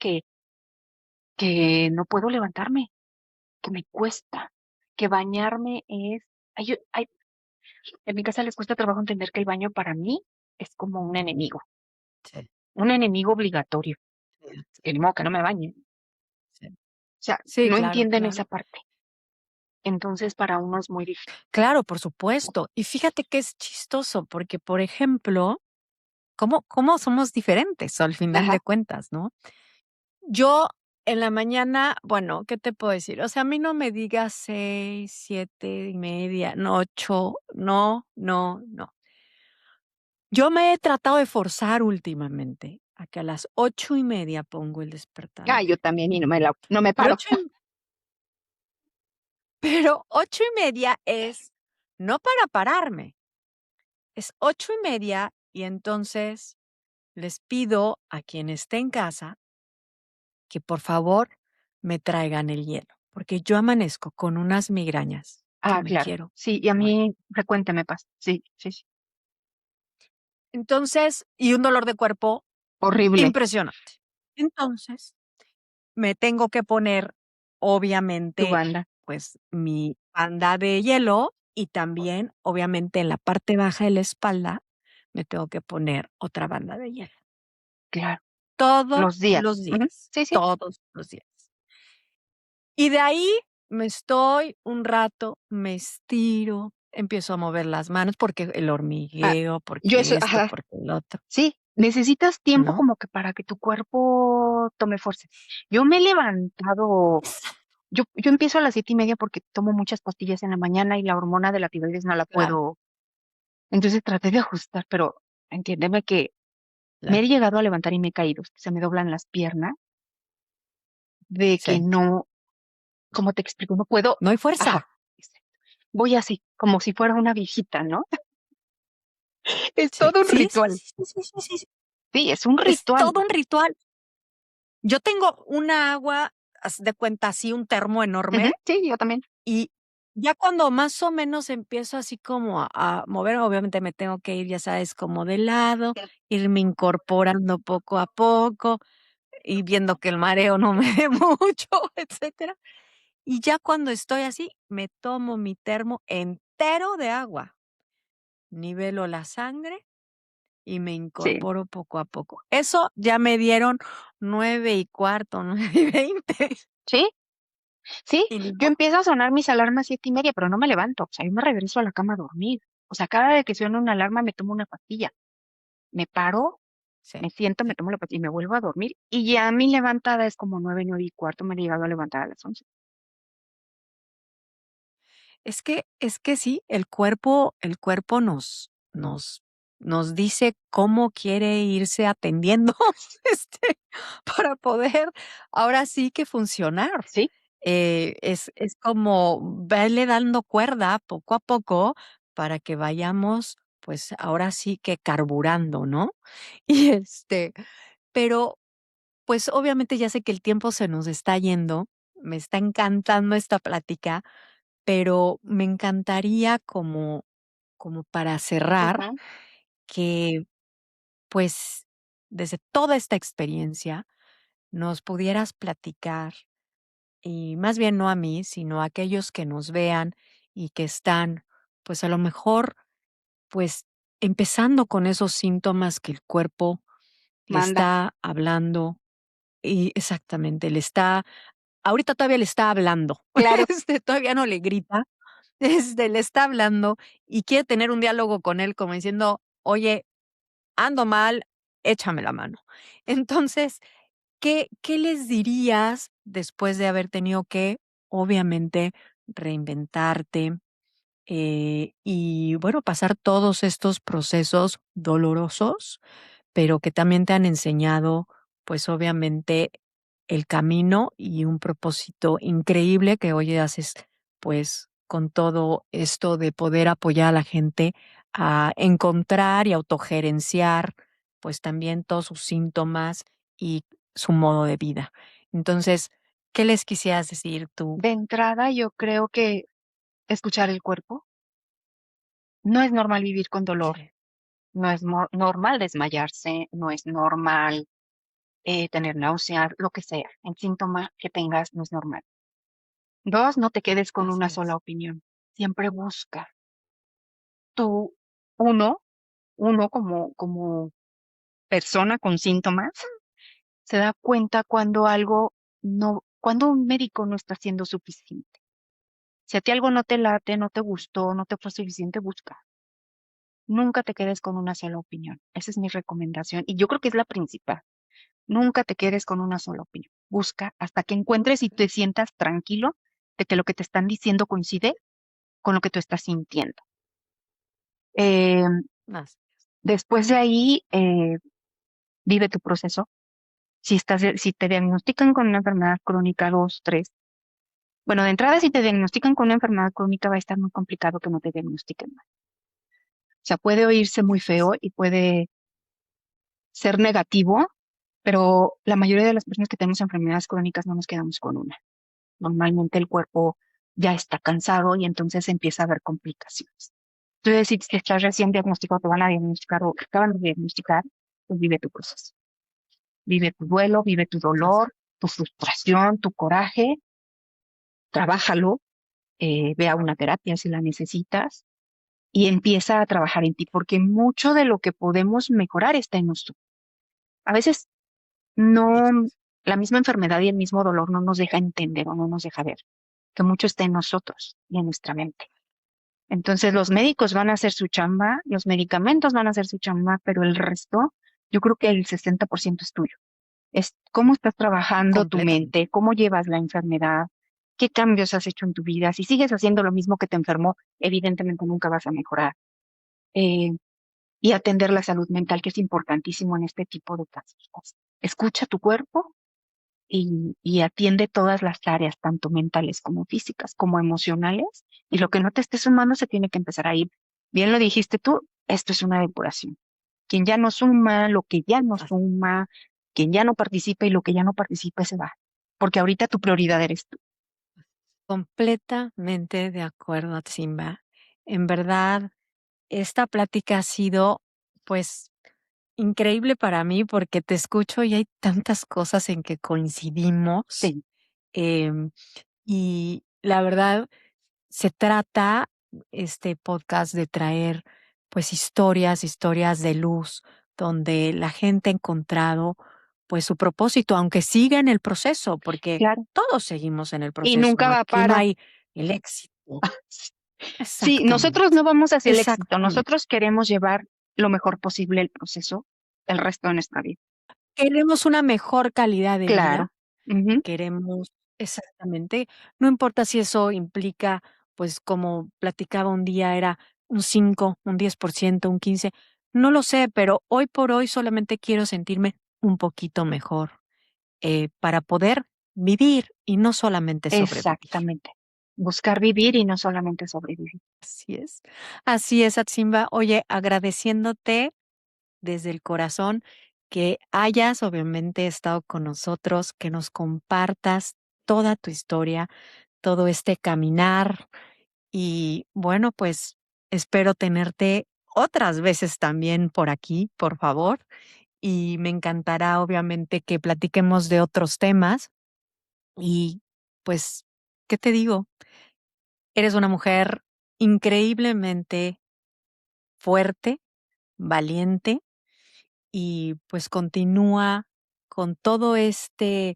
que no puedo levantarme, que me cuesta, que bañarme es, en mi casa les cuesta trabajo entender que el baño para mí es como Sí, un enemigo obligatorio, sí, sí, que ni modo que no me bañe. sí. O sea, Sí, no claro, entienden esa claro. parte. Entonces para uno es muy difícil. Claro, por supuesto. Y fíjate que es chistoso, porque, por ejemplo, cómo somos diferentes al final Ajá. de cuentas, ¿no? Yo en la mañana, bueno, ¿qué te puedo decir? O sea, a mí no me digas 6, 7:30, no 8, no, no, no. Yo me he tratado de forzar últimamente a que a las 8:30 pongo el Ah, despertador. yo también, y no me Y paro. 8:30 es no para pararme, es 8:30 y entonces les pido a quien esté en casa que por favor me traigan el hielo, porque yo amanezco con unas migrañas que Ah, me claro. quiero Sí, y a morir. mí frecuente me pasa. Sí, sí, sí. Entonces, y un dolor de cuerpo Horrible. impresionante. Entonces, me tengo que poner, Tu obviamente, banda. pues, mi banda de hielo y también, obviamente, en la parte baja de la espalda me tengo que poner otra banda de hielo. Claro. Todos Los días. los Ujú. días, Sí, sí. todos los días. Y de ahí me estoy un rato, me estiro, empiezo a mover las manos porque el Ah, hormigueo, yo porque eso, esto, ajá. porque el otro, Sí, necesitas tiempo ¿no? como que para que tu cuerpo tome fuerza. Yo me he levantado, yo empiezo a las 7:30 porque tomo muchas pastillas en la mañana y la hormona de la tiroides no la Claro, puedo. Entonces traté de ajustar, pero entiéndeme que me claro. he llegado a levantar y me he caído, se me doblan las piernas, de que Sí, no, ¿cómo te explico? No puedo, no hay ajá, fuerza. exacto. Voy así, como si fuera una viejita, ¿no? Es Sí, todo un sí, sí, ritual. sí, sí, sí, sí, sí, sí. Sí, es un Es ritual. todo un ritual. Yo tengo una agua, haz de cuenta, así un termo Ujú, enorme, sí, yo también. y ya cuando más o menos empiezo así como a mover, obviamente me tengo que ir, ya sabes, como de lado, irme incorporando poco a poco, y viendo que el mareo no me dé mucho, etcétera. Y ya cuando estoy así, me tomo mi termo entero de agua, nivelo la sangre y me Sí. incorporo poco a poco. Eso ya me dieron 9:15, 9:20. Sí, sí, Y ni yo modo. empiezo a sonar mis alarmas 7:30, pero no me levanto, o sea, yo me regreso a la cama a dormir. O sea, cada vez que suena una alarma me tomo una pastilla, me paro, Sí, me siento, me sí. tomo la pastilla y me vuelvo a dormir. Y ya mi levantada es como 9:15, me he llegado a levantar a las 11. Es que sí, el cuerpo nos dice cómo quiere irse atendiendo, este, para poder ahora sí que funcionar. Sí, Es como verle dando cuerda poco a poco para que vayamos, pues, ahora sí que carburando, ¿no? Y, pero, pues, obviamente ya sé que el tiempo se nos está yendo, me está encantando esta plática, pero me encantaría como para cerrar, ujú, que, pues, desde toda esta experiencia nos pudieras platicar, y más bien no a mí, sino a aquellos que nos vean y que están, pues, a lo mejor, pues, empezando con esos síntomas que el cuerpo le manda. está hablando y exactamente, le está ahorita todavía le está hablando, Claro, todavía no le grita. Le está hablando y quiere tener un diálogo con él como diciendo: "Oye, ando mal, échame la mano". Entonces, ¿qué les dirías después de haber tenido que, obviamente, reinventarte, y bueno, pasar todos estos procesos dolorosos, pero que también te han enseñado, pues, obviamente, el camino y un propósito increíble que hoy haces, pues, con todo esto de poder apoyar a la gente a encontrar y autogerenciar, pues, también todos sus síntomas y su modo de vida. Entonces, ¿qué les quisieras decir tú? de entrada yo creo que escuchar el cuerpo. No es normal vivir con dolor, Sí, no es normal desmayarse, no es normal tener náuseas, lo que sea, el síntoma que tengas no es normal. Dos, no te quedes con así una sola es. opinión. Siempre busca. Tú, uno, uno como persona con síntomas, se da cuenta cuando algo no, cuando un médico no está siendo suficiente. Si a ti algo no te late, no te gustó, no te fue suficiente, busca. Nunca te quedes con una sola opinión. Esa es mi recomendación y yo creo que es la principal. Nunca te quedes con una sola opinión. Busca hasta que encuentres y te sientas tranquilo de que lo que te están diciendo coincide con lo que tú estás sintiendo. Eh, Así es. después de ahí, vive tu proceso. Si te diagnostican con una enfermedad crónica 2, 3, bueno, de entrada, si te diagnostican con una enfermedad crónica, va a estar muy complicado que no te diagnostiquen mal. O sea, puede oírse muy Eso feo es y puede ser negativo, pero la mayoría de las personas que tenemos enfermedades crónicas no nos quedamos con una. Normalmente el cuerpo ya está cansado y entonces empieza a haber complicaciones. Entonces, si te estás recién diagnosticado, te van a diagnosticar o te acaban de diagnosticar, pues vive tu proceso. Vive tu duelo, vive tu es. dolor, tu frustración, tu coraje, trabájalo, ve a una terapia si la necesitas y empieza a trabajar en ti, porque mucho de lo que podemos mejorar está en nosotros. A veces no, la misma enfermedad y el mismo dolor no nos deja entender o no nos deja ver que mucho está en nosotros y en nuestra mente. Entonces los médicos van a hacer su chamba, los medicamentos van a hacer su chamba, pero el resto, yo creo que el 60% es tuyo. Es cómo estás trabajando tu Completamente. mente, cómo llevas la enfermedad, qué cambios has hecho en tu vida. Si sigues haciendo lo mismo que te enfermó, evidentemente nunca vas a mejorar. Eh, y atender la salud mental, que es importantísimo en este tipo de casos. Escucha tu cuerpo y atiende todas las áreas, tanto mentales como físicas, como emocionales, y lo que no te esté sumando se tiene que empezar a ir. Bien lo dijiste tú, esto es una depuración. Quien ya no suma, lo que ya no Así. suma, quien ya no participa y lo que ya no participe se va, porque ahorita tu prioridad eres tú. Completamente de acuerdo, Simba. En verdad, esta plática ha sido, pues, increíble para mí porque te escucho y hay tantas cosas en que coincidimos. Sí, em, y la verdad, se trata este podcast de traer, pues, historias de luz, donde la gente ha encontrado, pues, su propósito, aunque siga en el proceso, porque claro. todos seguimos en el Y proceso. nunca va a Aquí no parar. hay el éxito. Sí, nosotros no Exactamente, vamos hacia el éxito, exactamente. nosotros queremos llevar lo mejor posible el proceso el resto de nuestra vida. Queremos una mejor calidad de Claro. vida. Ujú. Queremos exactamente, no importa si eso implica, pues, como platicaba un día, era un 5, un 10%, un 15, no lo sé, pero hoy por hoy solamente quiero sentirme un poquito mejor, para poder vivir y no solamente sobrevivir. Exactamente. Buscar vivir y no solamente sobrevivir. Así es, Atsimba. Oye, agradeciéndote desde el corazón que hayas obviamente estado con nosotros, que nos compartas toda tu historia, todo este caminar y bueno, pues espero tenerte otras veces también por aquí, por favor, y me encantará obviamente que platiquemos de otros temas y pues, ¿qué te digo? Eres una mujer increíblemente fuerte, valiente y pues continúa con todo este,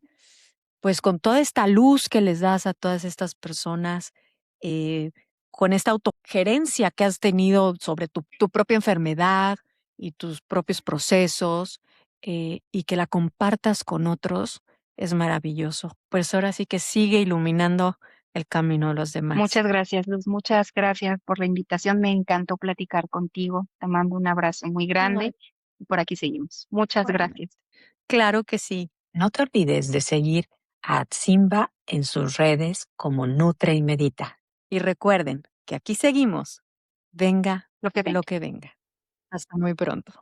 pues con toda esta luz que les das a todas estas personas, eh, con esta autogerencia que has tenido sobre tu propia enfermedad y tus propios procesos, y que la compartas con otros, es maravilloso. Pues ahora sí que sigue iluminando el camino de los demás. Muchas gracias, Luz. Muchas gracias por la invitación. Me encantó platicar contigo. Te mando un abrazo muy grande Igual, y por aquí seguimos. Muchas igualmente. gracias. Claro que sí. No te olvides de seguir a Simba en sus redes como Nutre y Medita. Y recuerden que aquí seguimos. Venga Lo que lo venga. que venga. Hasta muy pronto.